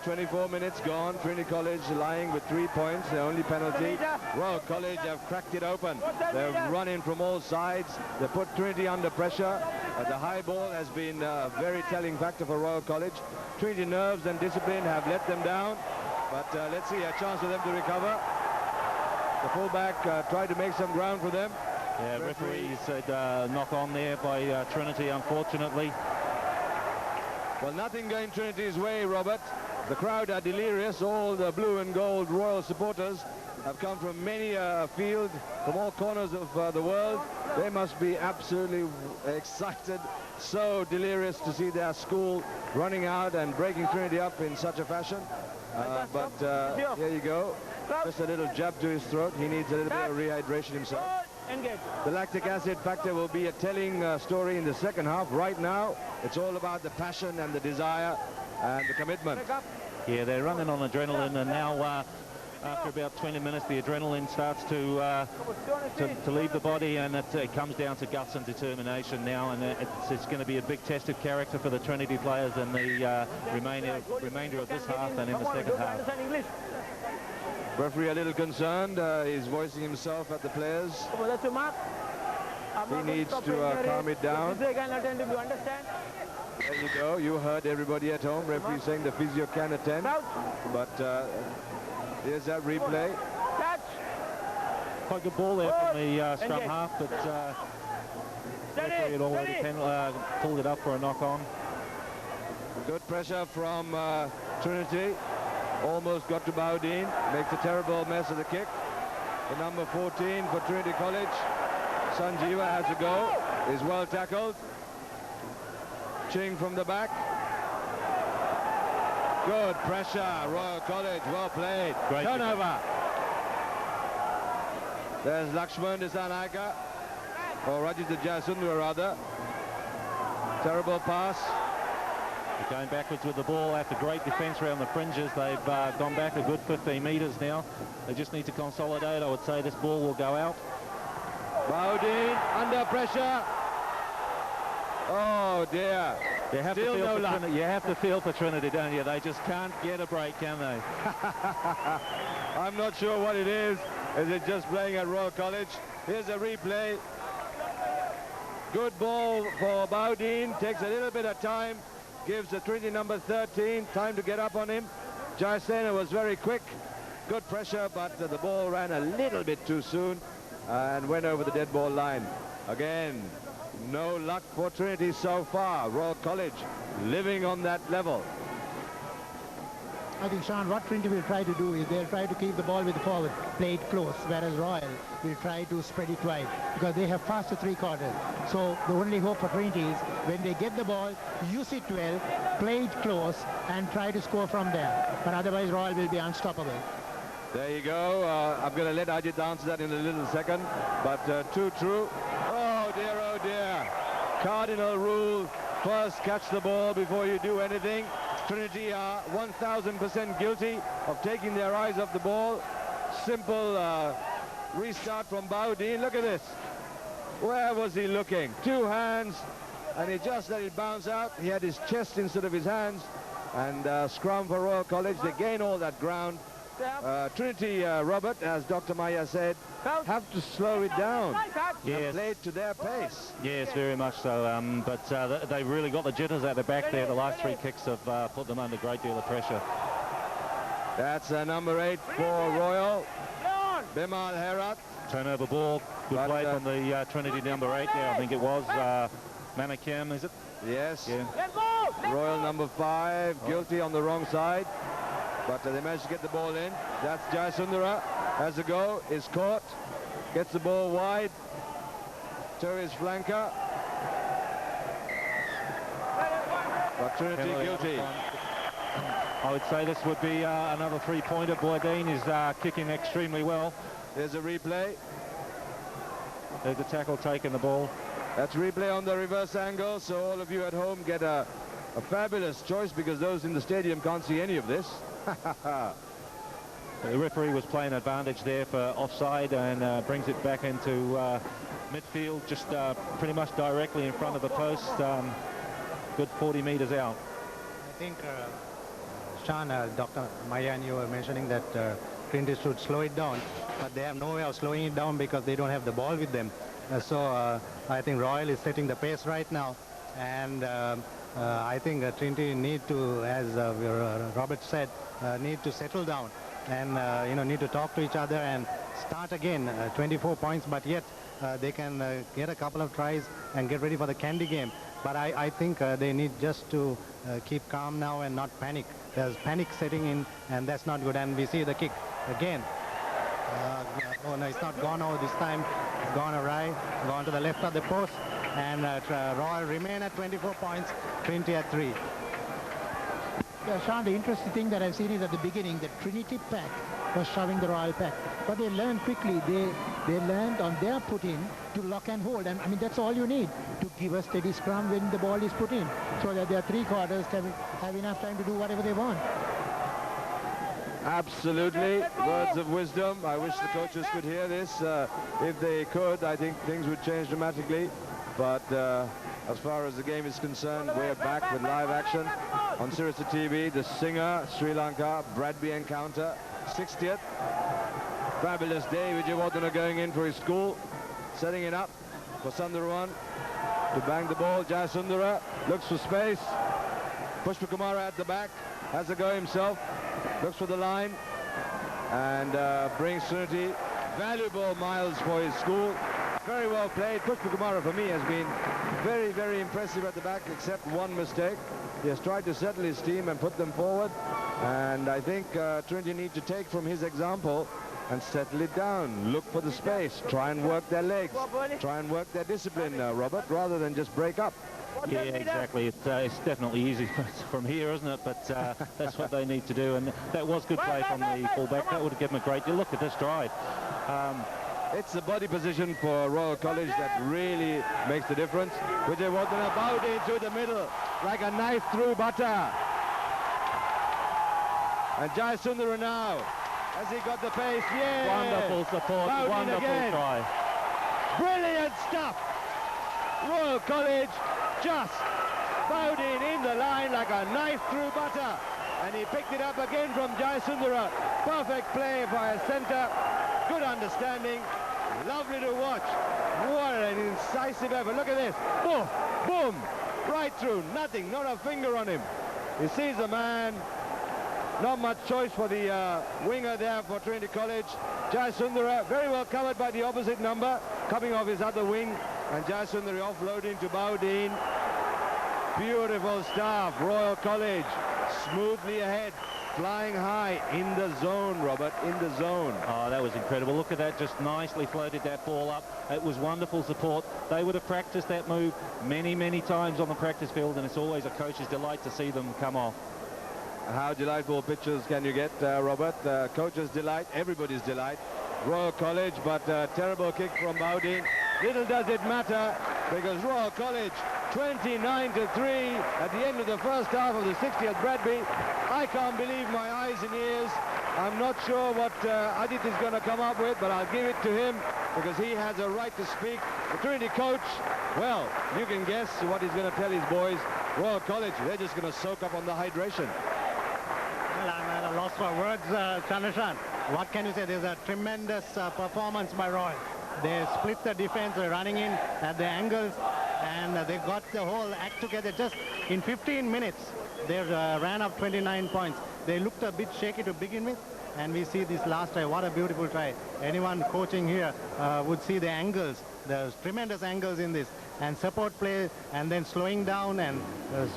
24 minutes gone. Trinity College lying with 3 points. Their only penalty. Royal College have cracked it open. They've run in from all sides. They put Trinity under pressure. The high ball has been a very telling factor for Royal College. Trinity nerves and discipline have let them down. But let's see, a chance for them to recover. The fullback tried to make some ground for them. Yeah, referee said knock on there by Trinity, unfortunately. Well, nothing going Trinity's way, Robert. The crowd are delirious. All the blue and gold Royal supporters have come from many a field, from all corners of the world. They must be absolutely excited, so delirious to see their school running out and breaking Trinity up in such a fashion. But here you go. Just a little jab to his throat. He needs a little bit of rehydration himself. The lactic acid factor will be a telling story in the second half. Right now, it's all about the passion and the desire and the commitment. Yeah, they're running on adrenaline, and now after about 20 minutes, the adrenaline starts to leave the body, and it comes down to guts and determination now, and it's going to be a big test of character for the Trinity players in the remainder of this half and in the second half. Referee a little concerned. He's voicing himself at the players. He needs to calm it down. There you go. You heard everybody at home. Referee saying the physio can attend. But here's that replay. Quite good ball there from the scrum half, but referee had already pulled it up for a knock-on. Good pressure from Trinity. Almost got to Bowdeen. Makes a terrible mess of the kick. The number 14 for Trinity College, Sanjeeva, has to go. Is well tackled. Ching from the back. Good pressure. Royal College, well played. Great turnover. There's Lakshman Disanaika, or Rajit Jayasundara rather. Terrible pass. They're going backwards with the ball after great defence around the fringes. They've gone back a good 15 metres now. They just need to consolidate. I would say this ball will go out. Bowdeen under pressure. Oh dear. You have Still no luck. You have to feel for Trinity, don't you? They just can't get a break, can they? I'm not sure what it is. Is it just playing at Royal College? Here's a replay. Good ball for Bowdeen. Takes a little bit of time. Gives the Trinity number 13 time to get up on him. Jayasena was very quick. Good pressure, but the ball ran a little bit too soon and went over the dead ball line. Again, no luck for Trinity so far. Royal College living on that level. I think, Sean, what Trinity will try to do is they'll try to keep the ball with the forward, play it close, whereas Royal will try to spread it wide because they have faster three-quarters. So the only hope for Trinity is when they get the ball, use it well, play it close, and try to score from there. But otherwise, Royal will be unstoppable. There you go. I'm going to let Ajit answer that in a little second. But too true. Oh, dear. Cardinal rule. First, catch the ball before you do anything. Trinity are 1,000% guilty of taking their eyes off the ball. Simple restart from Baudin. Look at this. Where was he looking? Two hands, and he just let it bounce out. He had his chest instead of his hands. And scrum for Royal College. They gain all that ground. Trinity, Robert, as Dr. Maya said, have to slow it down. Yes. Play it to their pace. Yes, very much so. But they've really got the jitters at the back there. The last three kicks have put them under a great deal of pressure. That's number 8 for Royal. Bimal Herat. Turnover ball. Good play from the Trinity number 8 there. I think it was Manikem, is it? Yes. Yeah. Royal number 5, guilty on the wrong side. But they managed to get the ball in. That's Jayasundara. Has a go. Is caught. Gets the ball wide to his flanker. But Trinity guilty. I would say this would be another three-pointer. Boydeen is kicking extremely well. There's a replay. There's the tackle taking the ball. That's replay on the reverse angle. So all of you at home get a fabulous choice because those in the stadium can't see any of this. The referee was playing advantage there for offside and brings it back into midfield, just pretty much directly in front of the post, good 40 meters out. I think, Sean, Dr. Maya and you were mentioning that Trinity should slow it down, but they have no way of slowing it down because they don't have the ball with them. So I think Royal is setting the pace right now, and I think Trinity need to, as Robert said, need to settle down and need to talk to each other and start again. 24 points, but yet they can get a couple of tries and get ready for the Candy game. But I think they need just to keep calm now and not panic. There's panic setting in, and that's not good. And we see the kick again. Oh no, it's not gone over this time. It's gone awry, gone to the left of the post, and Royal remain at 24 points, Trinity at 3. Yeah, Sean, the interesting thing that I've seen is at the beginning, the Trinity pack was shoving the Royal pack. But they learned quickly. They learned on their put-in to lock and hold. And I mean, that's all you need to give a steady scrum when the ball is put in, so that their three-quarters have enough time to do whatever they want. Absolutely. Words of wisdom. I wish the coaches could hear this. If they could, I think things would change dramatically. But as far as the game is concerned, we're back with live action on Sirisa TV. The Singer, Sri Lanka, Bradby encounter, 60th. Fabulous day. Vijayawardena going in for his school, setting it up for Sundaram to bang the ball. Jayasundara looks for space. Pushpakumara at the back, has a go himself, looks for the line, and brings Trinity valuable miles for his school. Very well played. Pushpakumara, for me, has been very, very impressive at the back, except one mistake. He has tried to settle his team and put them forward, and I think Trinity need to take from his example and settle it down. Look for the space. Try and work their legs. Try and work their discipline, Robert, rather than just break up. Yeah, exactly. It's definitely easy from here, isn't it? But that's what they need to do. And that was good play from the fullback. That would have given him a great deal. Look at this drive. It's the body position for Royal College that really makes the difference. Vijayawardena about into the middle like a knife through butter. And Jayasundara now, has he got the pace? Yeah! Wonderful support, Bowden wonderful again. try. Brilliant stuff! Royal College just Bowden in the line like a knife through butter. And he picked it up again from Jayasundara. Perfect play by a centre. Good understanding. Lovely to watch. What an incisive effort. Look at this. Boom, boom, right through. Nothing, not a finger on him. He sees the man. Not much choice for the winger there for Trinity College. Jayasundara very well covered by the opposite number, coming off his other wing. And Jayasundari offloading to Bowdeen. Beautiful stuff. Royal College smoothly ahead. Flying high in the zone, Robert, in the zone. Oh, that was incredible. Look at that, just nicely floated that ball up. It was wonderful support. They would have practiced that move many, many times on the practice field, and it's always a coach's delight to see them come off. How delightful pictures can you get, Robert? Coach's delight, everybody's delight. Royal College, but terrible kick from Bowdeen. Little does it matter, because Royal College 29-3 at the end of the first half of the 60th Bradby. I can't believe my eyes and ears. I'm not sure what Ajit is going to come up with, but I'll give it to him because he has a right to speak. The Trinity coach, well, you can guess what he's going to tell his boys. Royal College, they're just going to soak up on the hydration. Well, I'm at a loss for words, Chandrashan. What can you say? There's a tremendous performance by Royal. They split the defense, they're running in at the angles, and they got the whole act together. Just in 15 minutes, they ran up 29 points. They looked a bit shaky to begin with, and we see this last try. What a beautiful try. Anyone coaching here would see the angles. There's tremendous angles in this. And support play, and then slowing down and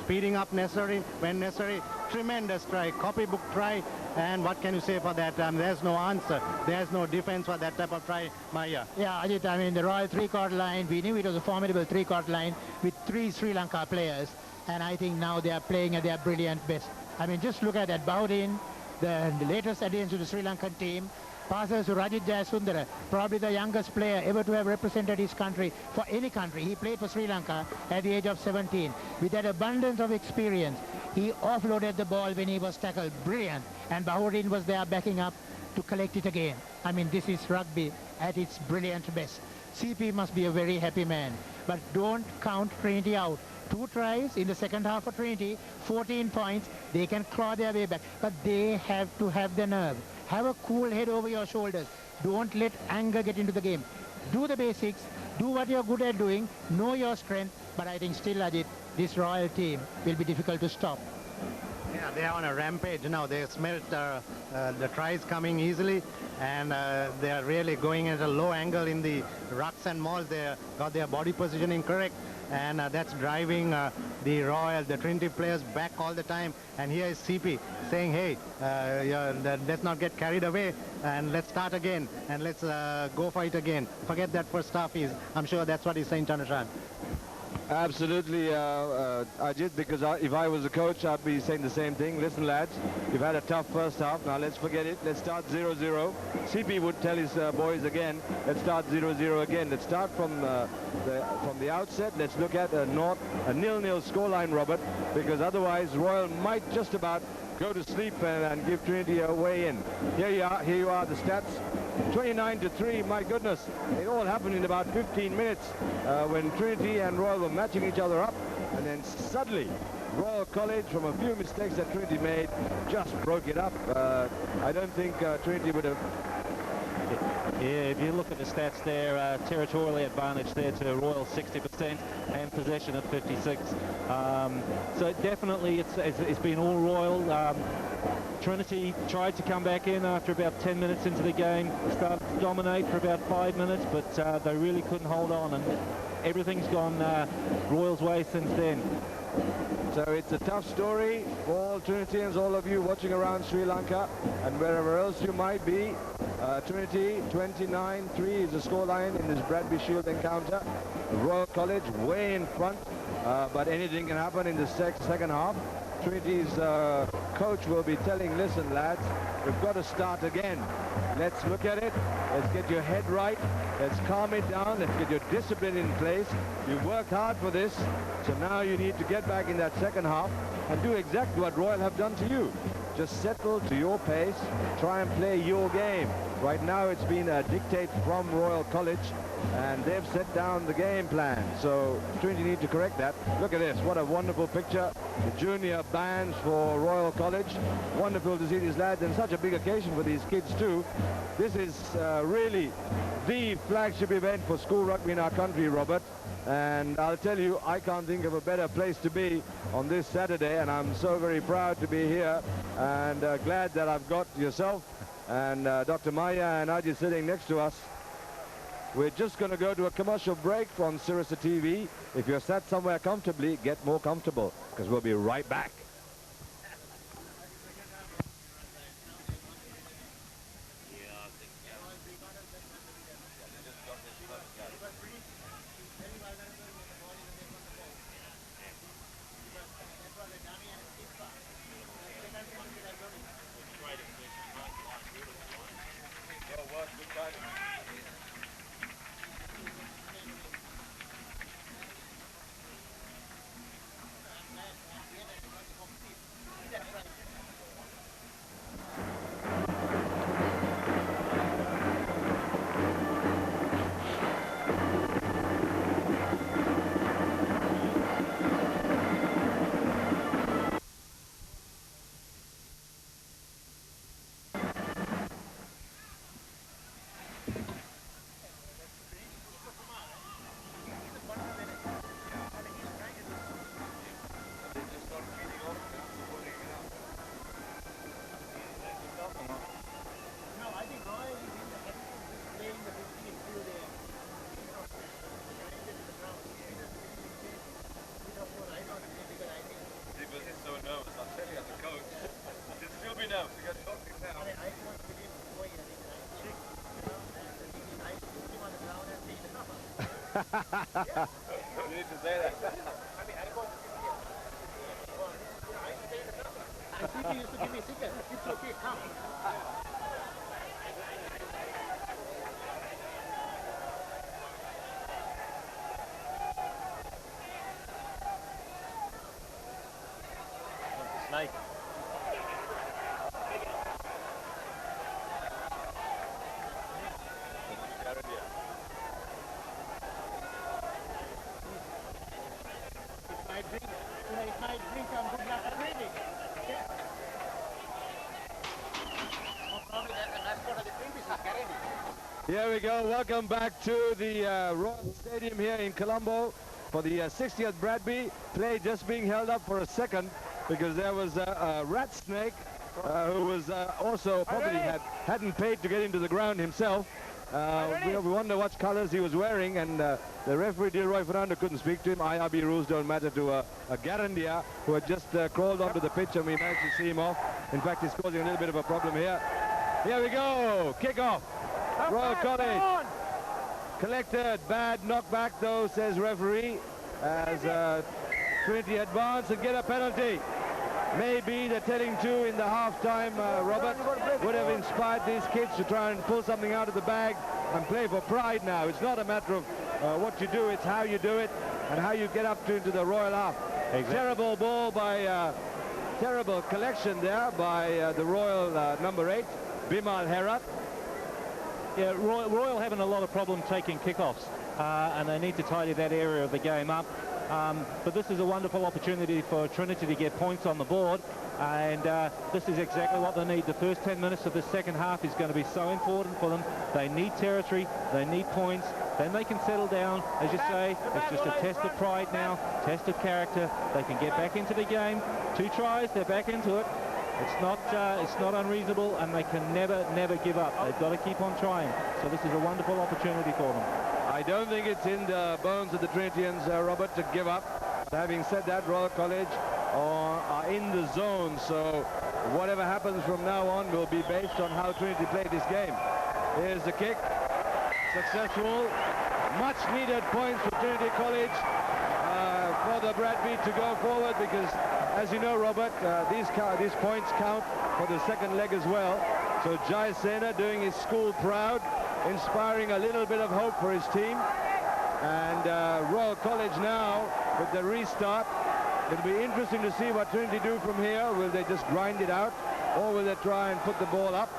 speeding up when necessary. Tremendous try, copybook try. And what can you say for that? There's no answer. There's no defense for that type of try, Maya. Yeah, Ajit, I mean, the Royal three-court line, we knew it was a formidable three-court line with 3 Sri Lanka players. And I think now they are playing at their brilliant best. I mean, just look at that. Bowdeen, the latest addition to the Sri Lankan team. Passes to Rajit Jayasundara, probably the youngest player ever to have represented his country for any country. He played for Sri Lanka at the age of 17. With that abundance of experience, he offloaded the ball when he was tackled. Brilliant. And Bowdeen was there backing up to collect it again. I mean, this is rugby at its brilliant best. CP must be a very happy man. But don't count Trinity out. 2 tries in the second half for Trinity, 14 points. They can claw their way back. But they have to have the nerve. Have a cool head over your shoulders. Don't let anger get into the game. Do the basics. Do what you're good at doing. Know your strength. But I think still, Ajit, this Royal team will be difficult to stop. Yeah, they are on a rampage now. They smelt the tries coming easily, and they are really going at a low angle in the rucks and mauls. They got their body positioning correct, and that's driving the Trinity players back all the time. And here is CP saying, hey, let's not get carried away, and let's start again, and let's go for it again. Forget that first half. I'm sure that's what he's saying, Chandrashan. Absolutely, Ajit, because if I was a coach, I'd be saying the same thing. Listen, lads, you've had a tough first half. Now let's forget it. Let's start 0-0. CP would tell his boys again, let's start 0-0 again. Let's start from the outset. Let's look at a 0-0 scoreline, Robert, because otherwise Royal might just about go to sleep and give Trinity a way in. Here you are, the stats. 29-3, my goodness. It all happened in about 15 minutes when Trinity and Royal were matching each other up, and then suddenly Royal College, from a few mistakes that Trinity made, just broke it up. I don't think Trinity would have... Yeah, if you look at the stats there, territorially advantage there to Royal 60% and possession at 56. So definitely it's been all Royal. Trinity tried to come back in after about 10 minutes into the game, started to dominate for about 5 minutes, but they really couldn't hold on, and everything's gone Royal's way since then. So it's a tough story for all Trinitians, all of you watching around Sri Lanka and wherever else you might be. Trinity 29-3 is the scoreline in this Bradby Shield encounter. Royal College way in front, but anything can happen in the second half. Trinity's coach will be telling, listen, lads, we've got to start again. Let's look at it. Let's get your head right. Let's calm it down. Let's get your discipline in place. You've worked hard for this, so now you need to get back in that second half and do exactly what Royal have done to you. Just settle to your pace, try and play your game. Right now it's been a dictate from Royal College, and they've set down the game plan. So Trinity need to correct that. Look at this, what a wonderful picture. The junior bands for Royal College. Wonderful to see these lads, and such a big occasion for these kids too. This is really the flagship event for school rugby in our country, Robert. And I'll tell you, I can't think of a better place to be on this Saturday, and I'm so very proud to be here, and glad that I've got yourself and Dr. Maya and Ajit sitting next to us. We're just going to go to a commercial break on Sirisa TV. If you're sat somewhere comfortably, get more comfortable, because we'll be right back. You need to say that. I used to give me a ticket. It's okay, come. Snake. Here we go. Welcome back to the Royal Stadium here in Colombo for the 60th Bradby. Play just being held up for a second because there was a rat snake who was also probably hadn't paid to get into the ground himself. We wonder what colours he was wearing, and the referee, Dilroy Fernando, couldn't speak to him. IRB rules don't matter to a Garandia who had just crawled onto the pitch, and we managed to see him off. In fact, he's causing a little bit of a problem here. Here we go. Kick off. Royal College collected. Bad knockback though, says referee, as Trinity advance and get a penalty. Maybe the telling to in the half-time, Robert, would have inspired these kids to try and pull something out of the bag and play for pride now. It's not a matter of what you do, it's how you do it and how you get up into the Royal half. Exactly. Terrible ball by, terrible collection there by the Royal number 8, Bimal Herat. Yeah, Royal having a lot of problem taking kickoffs, and they need to tidy that area of the game up. But this is a wonderful opportunity for Trinity to get points on the board, and this is exactly what they need. The first 10 minutes of the second half is going to be so important for them. They need territory, they need points, then they can settle down. As you say, it's just a test of pride now, test of character. They can get back into the game. 2 tries, they're back into it. It's not unreasonable, and they can never give up. They've got to keep on trying. So this is a wonderful opportunity for them. I don't think it's in the bones of the Trinitians, Robert, to give up. Having said that, Royal College are in the zone, so whatever happens from now on will be based on how Trinity play this game. Here's the kick. Successful. Much needed points for Trinity College for the Bradby to go forward, because as you know, Robert, these points count for the second leg as well. So Jai Sena doing his school proud, inspiring a little bit of hope for his team. And Royal College now with the restart. It'll be interesting to see what Trinity do from here. Will they just grind it out, or will they try and put the ball up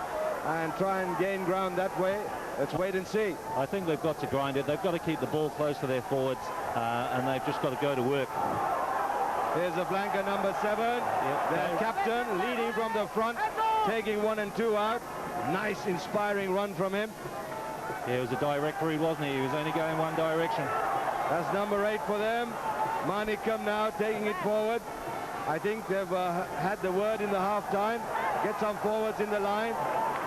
and try and gain ground that way? Let's wait and see. I think they've got to grind it. They've got to keep the ball close to their forwards, and they've just got to go to work. Here's the flanker number 7. Yep. Their captain leading from the front, taking 1 and 2 out. Nice inspiring run from him. Yeah, it was a direct read, wasn't he? He was only going one direction. That's number 8 for them. Manikam now taking it forward. I think they've had the word in the half-time. Get some forwards in the line.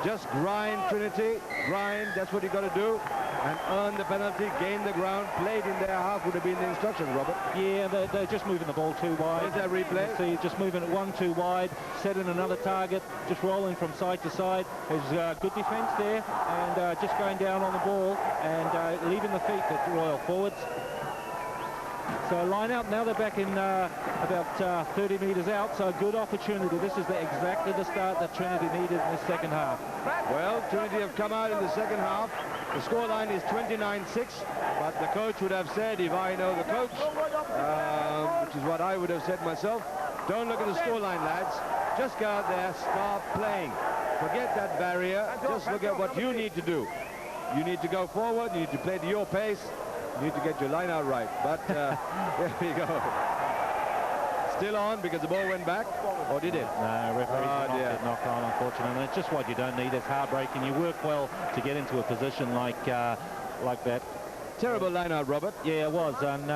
Just grind, Trinity. Grind, that's what you got to do. and earned the penalty, gained the ground, played in their half would have been the instructions, Robert. Yeah, they're just moving the ball too wide. Is that replay? You see, just moving it one too wide, setting another target, just rolling from side to side. There's good defence there, and just going down on the ball and leaving the feet, the Royal forwards. So line out, now they're back in about 30 metres out, so a good opportunity. This is exactly the start that Trinity needed in the second half. Well, Trinity have come out in the second half. The scoreline is 29-6, but the coach would have said, if I know the coach, which is what I would have said myself, don't look at the scoreline, lads. Just go out there, start playing. Forget that barrier. Just look at what you need to do. You need to go forward. You need to play to your pace. You need to get your line out right. But there we go. Still on because the ball went back, or did it? No, referee did not knock on, unfortunately. And it's just what you don't need. It's heartbreaking. You work well to get into a position like that. Terrible line out, Robert. Yeah, it was. And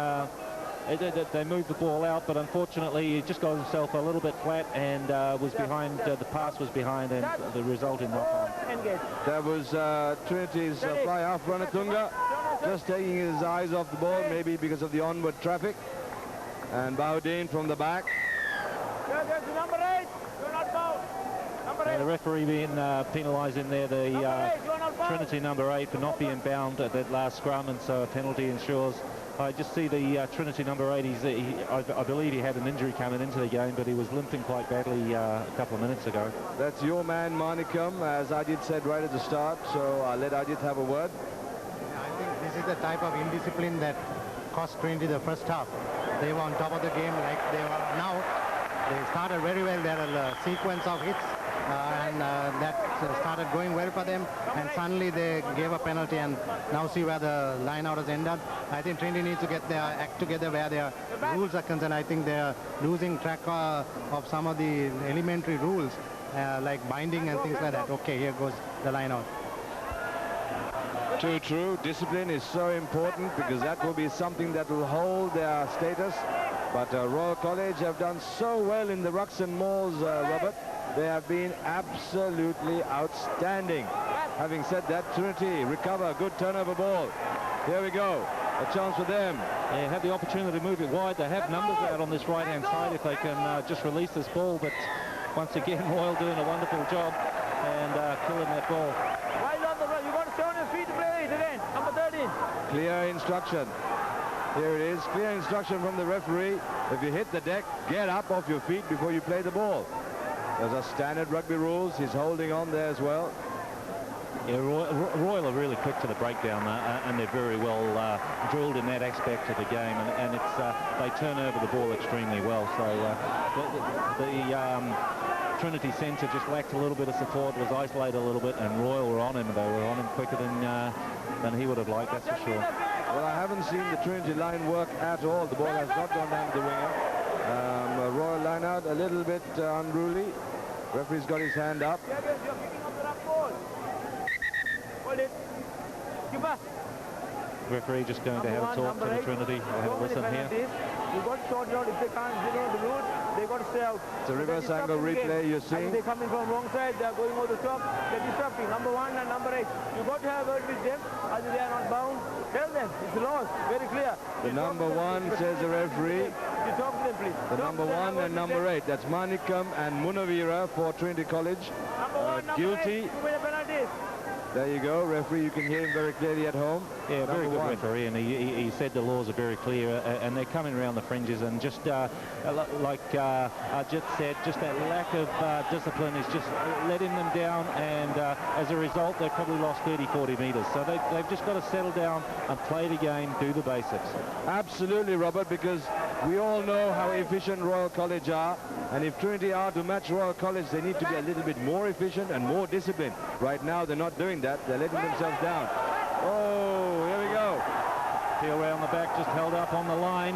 they moved the ball out, but unfortunately he just got himself a little bit flat and was behind. The pass was behind, and the result in knock on. That was Trinity's fly half runner Tunga, just taking his eyes off the ball, maybe because of the onward traffic. And Baudin from the back. There's number 8. You're not fouled. Number 8. The referee being penalised in there, the Trinity number 8 for not being bound at that last scrum, and so a penalty ensures. I just see the Trinity number 8. I believe he had an injury coming into the game, but he was limping quite badly a couple of minutes ago. That's your man, Manikam, as Ajit said right at the start. So I'll let Ajit have a word. I think this is the type of indiscipline that cost Trinity the first half. They were on top of the game like they are now. They started very well. There are a sequence of hits and that started going well for them, and suddenly they gave a penalty, and now see where the line out has ended. I think Trinity needs to get their act together where their rules are concerned. I think they're losing track of some of the elementary rules like binding and things like that. Okay, here goes the line out. Too true. Discipline is so important because that will be something that will hold their status. But Royal College have done so well in the rucks and mauls, Robert. They have been absolutely outstanding. Having said that, Trinity recover, good turnover ball. Here we go. A chance for them. They have the opportunity to move it wide. They have numbers out on this right-hand side if they can just release this ball. But once again, Royal doing a wonderful job and killing that ball. Wide on the right. You've got to stay on your feet to play it again. Number 13. Clear instruction. Here it is. Clear instruction from the referee. If you hit the deck, get up off your feet before you play the ball. Those are standard rugby rules. He's holding on there as well. Yeah, Royal are really quick to the breakdown, and they're very well drilled in that aspect of the game, and it's they turn over the ball extremely well. So the Trinity centre just lacked a little bit of support, was isolated a little bit, and Royal were on him. They were on him quicker than he would have liked, that's for sure. Well, I haven't seen the Trinity line work at all. The ball has not gone down to the winger. Royal line out a little bit unruly. Referee's got his hand up. Referee just going to have a talk to the Trinity. Have a listen here. You've got to sort it out. If they can't, the rules, they've got to stay out. It's a reverse angle replay you're seeing. They're coming from wrong side. They're going over the top. They're disrupting. Number 1 and number 8. You've got to have a word with them. Either they are not bound. Tell them. It's the laws. Very clear. The number 1 says the referee. You talk to them, please. The number 1 and number 8. That's Manikam and Munavira for Trinity College. Number 1, guilty. Number 8. Win the penalties. There you go, referee. You can hear him very clearly at home. Yeah, very good referee, and he said the laws are very clear, and they're coming around the fringes, and just like Ajit said, just that lack of discipline is just letting them down, and as a result, they've probably lost 30-40 metres. So they've just got to settle down and play the game, do the basics. Absolutely, Robert, because we all know how efficient Royal College are, and if Trinity are to match Royal College, they need to be a little bit more efficient and more disciplined. Right now, they're not doing that. They're letting themselves down. Oh, here we go. Peel round the back, just held up on the line.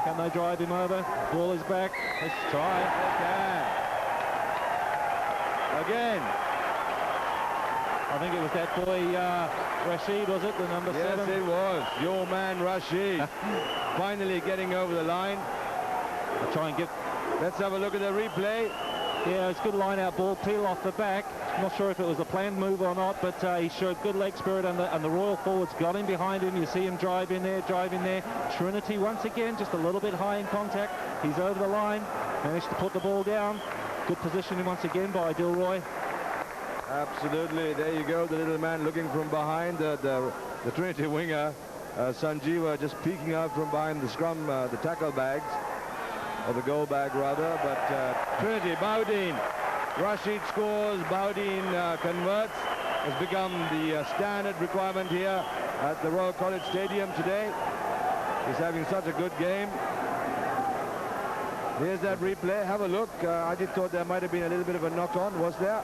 Can they drive him over? Ball is back. Let's try. They can. Again. I think it was that boy, Rashid, was it? The number 7? Yes, it was. Your man, Rashid. Finally getting over the line. I'll try and get... Let's have a look at the replay. Yeah, it's a good line-out ball, peel off the back. Not sure if it was a planned move or not, but he showed good leg spirit, and the Royal forwards got him behind him. You see him drive in there. Trinity once again, just a little bit high in contact. He's over the line, managed to put the ball down. Good positioning once again by Dilroy. Absolutely, there you go, the little man looking from behind the Trinity winger, Sanjeeva, just peeking out from behind the scrum, the tackle bags, or the goal bag rather, but Trinity, Bowdeen, Rashid scores, Bowdeen converts, has become the standard requirement here at the Royal College Stadium today. He's having such a good game. Here's that replay, have a look. I just thought there might have been a little bit of a knock-on, was there?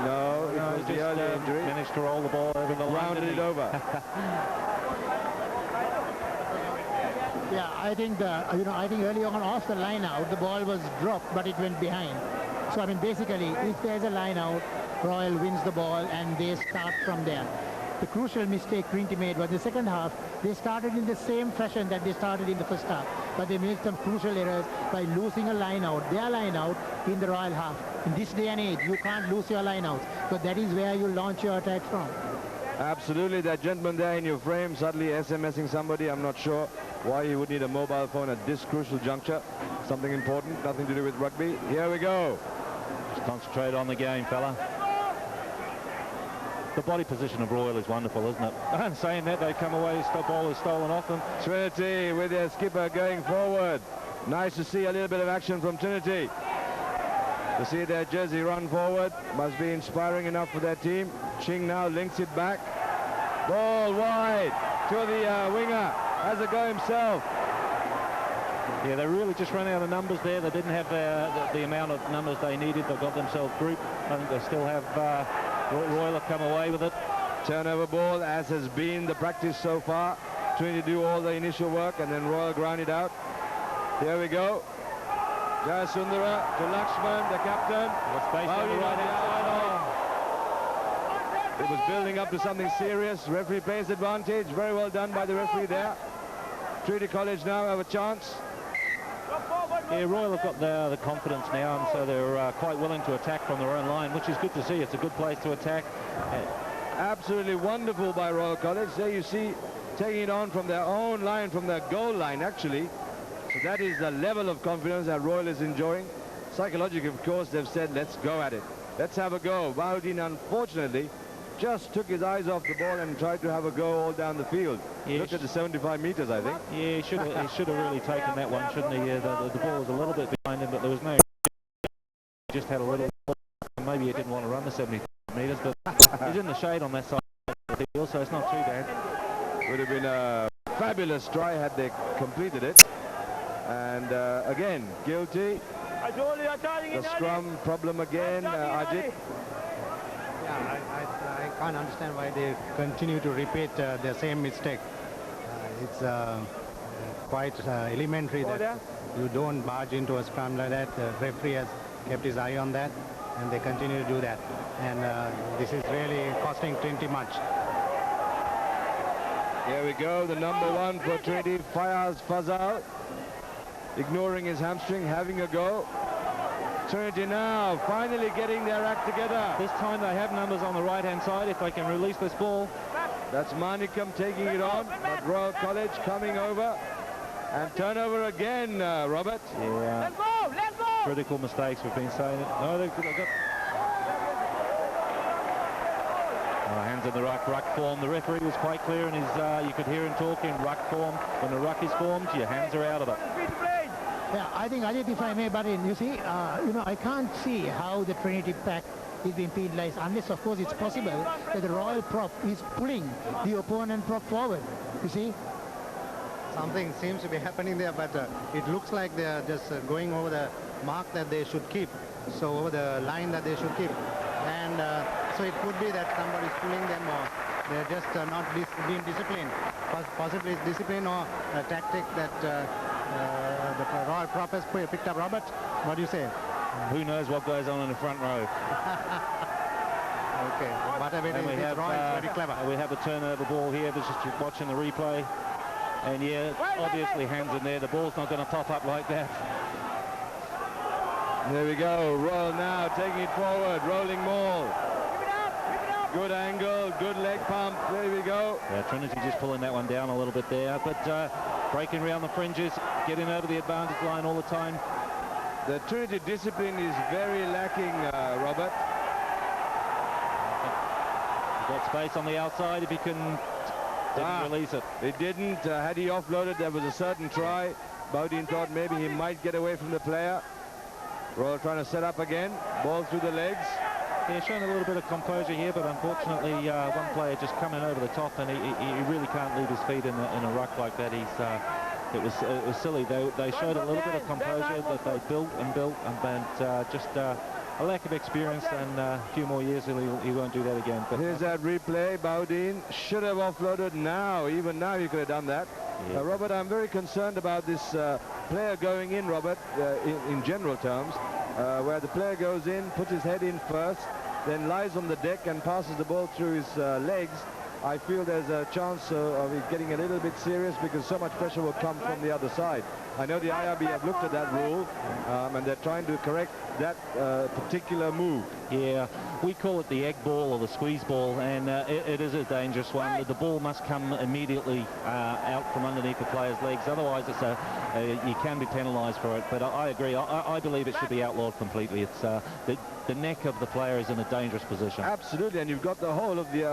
No, it was the early injury. Managed to roll the ball over the line. Rounded it over. Yeah, I think I think early on off the line out, the ball was dropped, but it went behind. So I mean, basically, if there's a line out, Royal wins the ball and they start from there. The crucial mistake Trinity made was the second half. They started in the same fashion that they started in the first half, but they made some crucial errors by losing a line out, their line out in the Royal half. In this day and age, you can't lose your line out, so that is where you launch your attack from. Absolutely, that gentleman there in your frame suddenly SMSing somebody. I'm not sure why he would need a mobile phone at this crucial juncture. Something important, nothing to do with rugby. Here we go. Just concentrate on the game, fella. The body position of Royal is wonderful, isn't it? And saying that, they come away, the ball is stolen off them. Trinity with their skipper going forward. Nice to see a little bit of action from Trinity. To see their jersey run forward must be inspiring enough for their team. Ching now links it back. Ball wide to the winger. Has a go himself. Yeah, they really just ran out of numbers there. They didn't have the amount of numbers they needed. They got themselves grouped. I think they still have Royal have come away with it. Turnover ball, as has been the practice so far. Trinity do all the initial work and then Royal ground it out. Here we go. Jayasundara to Lakshman, the captain. Space on the right hand side. It was building up to something serious. Referee plays advantage. Very well done by the referee there. Trinity College now have a chance. Yeah, Royal have got the confidence now, and so they're quite willing to attack from their own line, which is good to see. It's a good place to attack. Absolutely wonderful by Royal College. There you see, taking it on from their own line, from their goal line, actually. So that is the level of confidence that Royal is enjoying. Psychologically, of course, they've said, let's go at it. Let's have a go. Bowdeen, unfortunately, just took his eyes off the ball and tried to have a go all down the field. Yeah, looked at the 75 meters, I think. Yeah, he should have really taken that one, shouldn't he? The ball was a little bit behind him, but there was no... He just had a little... Maybe he didn't want to run the 75 meters, but he's in the shade on that side of the field, so it's not too bad. Would have been a fabulous try had they completed it. And again, guilty. The scrum problem again, Ajit. Yeah, I can't understand why they continue to repeat the same mistake. It's quite elementary that you don't barge into a scrum like that. The referee has kept his eye on that, and they continue to do that. And this is really costing Trinity much. Here we go, the number one for Trinity, Fayaz Fazal, ignoring his hamstring, having a go. Trinity now finally getting their act together. This time they have numbers on the right-hand side if they can release this ball. That's Manikam taking it on, but Royal College coming over. And turnover again, Robert. Yeah. Let's go! Critical mistakes, we've been saying it. No, they've got... Hands in the ruck form. The referee was quite clear in his, you could hear him talking, ruck form. When the ruck is formed, your hands are out of it. Yeah, I think, Ajit, if I may butt in, you see, I can't see how the Trinity pack is being penalized unless, of course, it's possible that the Royal prop is pulling the opponent prop forward, you see. Something seems to be happening there, but it looks like they're just going over the mark that they should keep, so over the line that they should keep. And so it could be that somebody's pulling them, or they're just not being disciplined. Possibly it's discipline or a tactic that the Royal prop has picked up. Robert, what do you say? Who knows what goes on in the front row? Okay, whatever it is, it's Royal, very clever. We have a turnover ball here, just watching the replay. And yeah, obviously hands in there. The ball's not going to pop up like that. There we go. Royal now taking it forward. Rolling maul. Good angle. Good leg pump. There we go. Yeah, Trinity just pulling that one down a little bit there. But breaking around the fringes, getting over the advantage line all the time. The Trinity discipline is very lacking, Robert. He's got space on the outside if he can release it. It didn't. Had he offloaded, there was a certain try. Bowdin thought maybe he might get away from the player. Royal trying to set up again. Ball through the legs. Yeah, showing a little bit of composure here, but unfortunately one player just coming over the top, and he really can't leave his feet in a ruck like that. It was silly. They showed a little bit of composure, but they built and just a lack of experience, and a few more years he won't do that again. But here's that replay. Bowdin should have offloaded now. Even now he could have done that. Yeah. Robert, I'm very concerned about this player going in, Robert, in general terms, where the player goes in, puts his head in first, then lies on the deck and passes the ball through his legs. I feel there's a chance of it getting a little bit serious because so much pressure will come from the other side. I know the IRB have looked at that rule and they're trying to correct that particular move. Yeah, we call it the egg ball or the squeeze ball, and it is a dangerous one. The ball must come immediately out from underneath the player's legs, otherwise it's you can be penalised for it. But I agree, I believe it should be outlawed completely. It's the neck of the player is in a dangerous position. Absolutely, and you've got the whole of the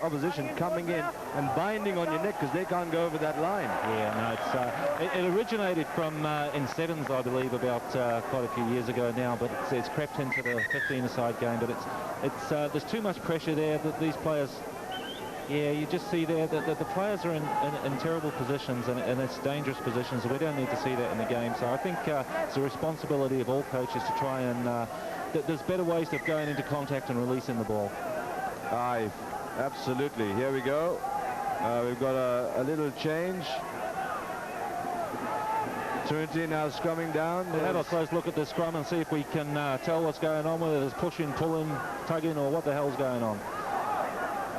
opposition coming in and binding on your neck because they can't go over that line. Yeah, no, it originated from in sevens, I believe, about quite a few years ago now, but it's crept into the 15-a-side game. But it's there's too much pressure there that these players. Yeah, you just see there that the players are in terrible positions, and it's dangerous positions. We don't need to see that in the game. So I think it's a responsibility of all coaches to try and. There's better ways of going into contact and releasing the ball. Aye, absolutely. Here we go. We've got a little change. Trinity now scrumming down. We'll have a close look at the scrum and see if we can tell what's going on, whether there's pushing, pulling, tugging, or what the hell's going on.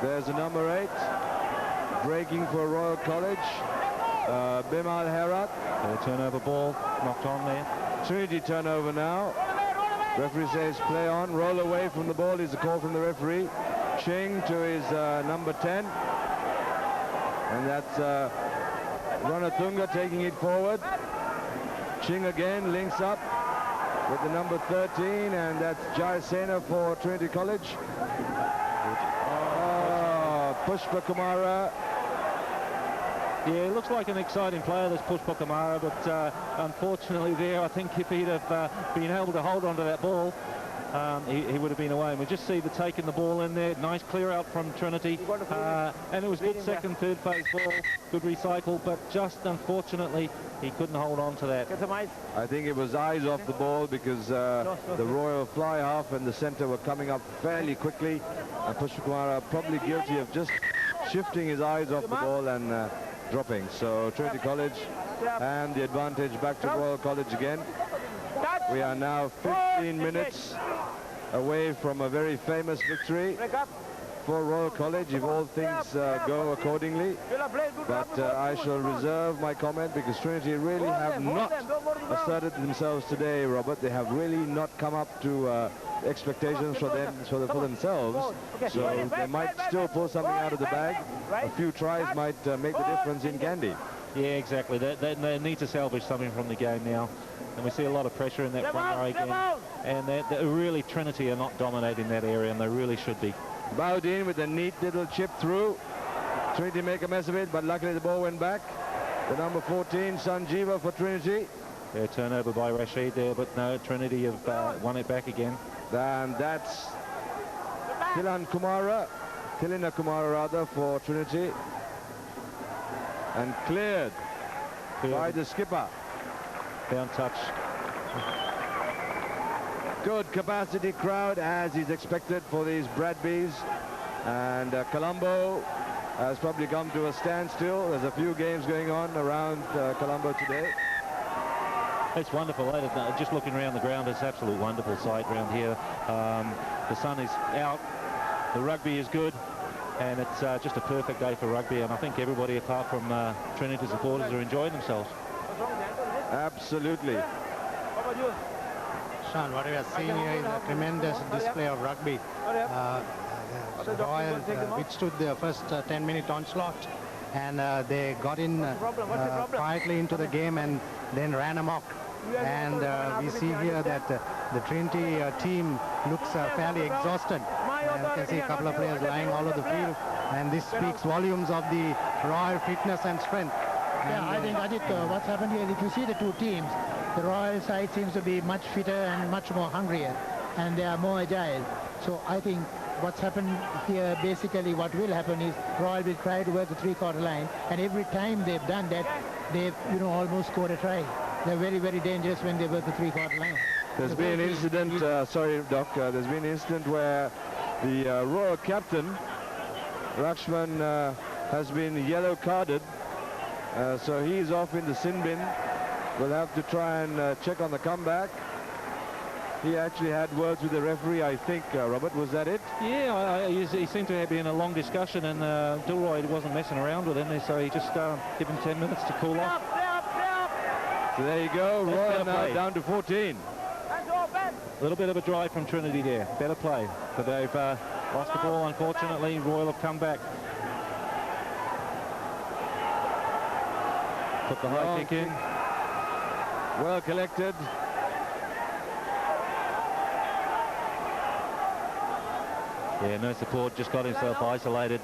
There's a number 8 breaking for Royal College. Bimal Herat. A turnover ball knocked on there. Trinity turnover now. Referee says play on. Roll away from the ball is a call from the referee. Ching to his number 10. And that's Ranatunga taking it forward. Ching again links up with the number 13, and that's Jai Sena for Trinity College. Pushpa Kumara. Yeah, it looks like an exciting player, this Pushpa Kumara, but unfortunately there, I think if he'd have been able to hold on to that ball, he would have been away. And we just see the taking the ball in there. Nice clear out from Trinity. And it was good second, third phase ball, good recycle, but just unfortunately he couldn't hold on to that. I think it was eyes off the ball because the Royal fly half and the centre were coming up fairly quickly. And Pushpa Kumara probably guilty of just shifting his eyes off the ball and dropping. So Trinity College and the advantage back to Royal College again. We are now 15 minutes away from a very famous victory for Royal College if all things go accordingly. But I shall reserve my comment because Trinity really have not asserted themselves today, Robert. They have really not come up to expectations for themselves. So they might still pull something out of the bag. A few tries might make the difference in Gandhi. Yeah, exactly. They need to salvage something from the game now. And we see a lot of pressure in that front row again. And they're really, Trinity are not dominating that area, and they really should be. Bowdin with a neat little chip through. Trinity make a mess of it, but luckily the ball went back. The number 14, Sanjeeva for Trinity. Yeah, turnover by Rashid there, but no, Trinity have won it back again. And that's Tilina Kumara for Trinity. And cleared by the skipper. Down touch. Good capacity crowd as is expected for these Bradbys. And Colombo has probably come to a standstill. There's a few games going on around Colombo today. It's wonderful. Just looking around the ground, it's absolute wonderful sight around here. The sun is out. The rugby is good. And it's just a perfect day for rugby. And I think everybody apart from Trinity supporters are enjoying themselves. Absolutely. Sean, what we are seeing here is a tremendous display of rugby. The Royals withstood their first 10-minute onslaught, and they got in quietly into the game and then ran amok. And we see here that the Trinity team looks fairly exhausted. And you can see a couple of players lying all over the field, and this speaks volumes of the Royal fitness and strength. Yeah, I think, Ajit, what's happened here, if you see the two teams, the Royal side seems to be much fitter and much more hungrier, and they are more agile. So I think what's happened here, basically what will happen is Royal will try to work the three-quarter line, and every time they've done that, they've, almost scored a try. They're very, very dangerous when they work the three-quarter line. There's been an incident, sorry, Doc, there's been an incident where the Royal captain, Lakshman, has been yellow carded. So he's off in the sin bin. We'll have to try and check on the comeback. He actually had words with the referee, I think, Robert, was that it? Yeah, he seemed to have been in a long discussion, and Dilroy wasn't messing around with him, so he just gave him 10 minutes to cool off. So there you go, Royal now down to 14. A little bit of a drive from Trinity there, better play. But they've lost the ball, unfortunately. Royal have come back. Put the high kick in. Well collected. Yeah, no support, just got himself isolated.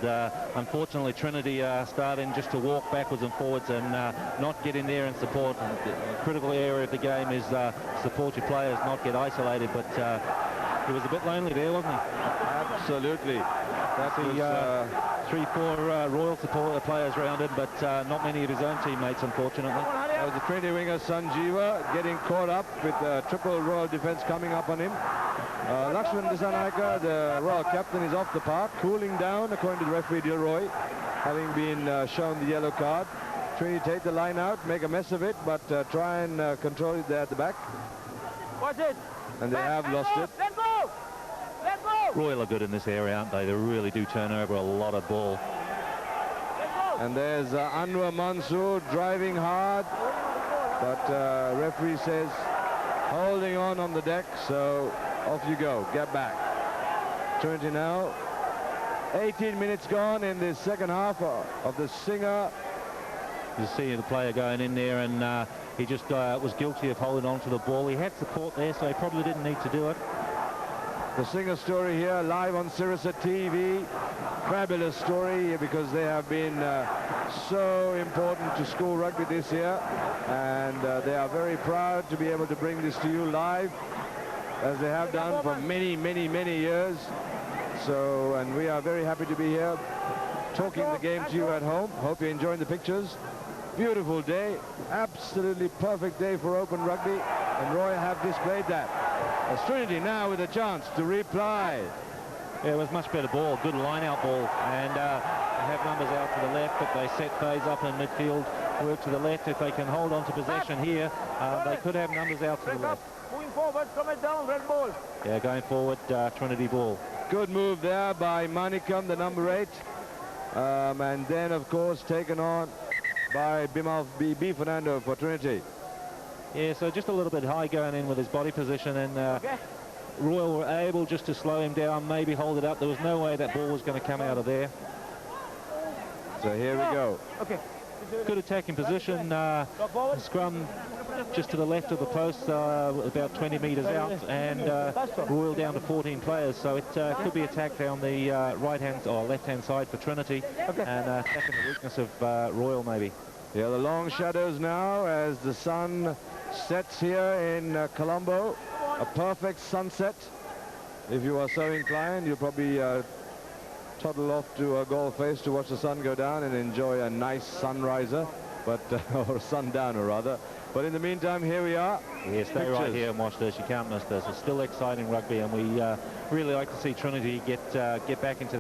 Unfortunately, Trinity starting just to walk backwards and forwards and not get in there and support. And the critical area of the game is support your players, not get isolated. But he was a bit lonely there, wasn't he? Absolutely. That's the 3-4 Royal support players around him, but not many of his own teammates, unfortunately. That was the Trinity winger, Sanjeeva, getting caught up with triple Royal defence coming up on him. Lakshman Dissanayake, the Royal captain, is off the park, cooling down, according to the referee Dilroy, having been shown the yellow card. Trinity take the line out, make a mess of it, but try and control it there at the back. Watch it. And they have lost it. Let go! Let go! Royal are good in this area, aren't they? They really do turn over a lot of ball. And there's Anwar Mansoor driving hard, but referee says holding on the deck, so off you go, get back. Trinity now, 18 minutes gone in the second half of the Singer. You see the player going in there, and he just was guilty of holding on to the ball. He had support there, so he probably didn't need to do it. The Singer story here, live on Sirisa TV. Fabulous story, because they have been so important to school rugby this year, and they are very proud to be able to bring this to you live, as they have done for many, many, many years. So, and we are very happy to be here talking the game to you at home. Hope you're enjoying the pictures. Beautiful day, absolutely perfect day for open rugby, and Roy have displayed that. As Trinity now with a chance to reply. Yeah, it was much better ball, good line-out ball, and they have numbers out to the left, but they set phase up in midfield, work to the left. If they can hold on to possession here, they could have numbers out to the left. Moving forward, come it down, red ball. Yeah, going forward, Trinity ball. Good move there by Manikam, the number 8, and then of course taken on by Bimal B. Fernando for Trinity. Yeah, so just a little bit high going in with his body position, and Royal were able just to slow him down, maybe hold it up. There was no way that ball was going to come out of there. So here we go. Okay. Good attacking position. Scrum just to the left of the post, about 20 metres out, and Royal down to 14 players. So it could be attacked on the right-hand or left-hand side for Trinity, and attacking the weakness of Royal maybe. Yeah, the long shadows now as the sun sets here in Colombo. A perfect sunset. If you are so inclined, you'll probably toddle off to a golf face to watch the sun go down and enjoy a nice sunriser, but or sundowner rather. But in the meantime, here we are. Yeah, stay right here and watch this. You can't miss this. It's still exciting rugby, and we really like to see Trinity get back into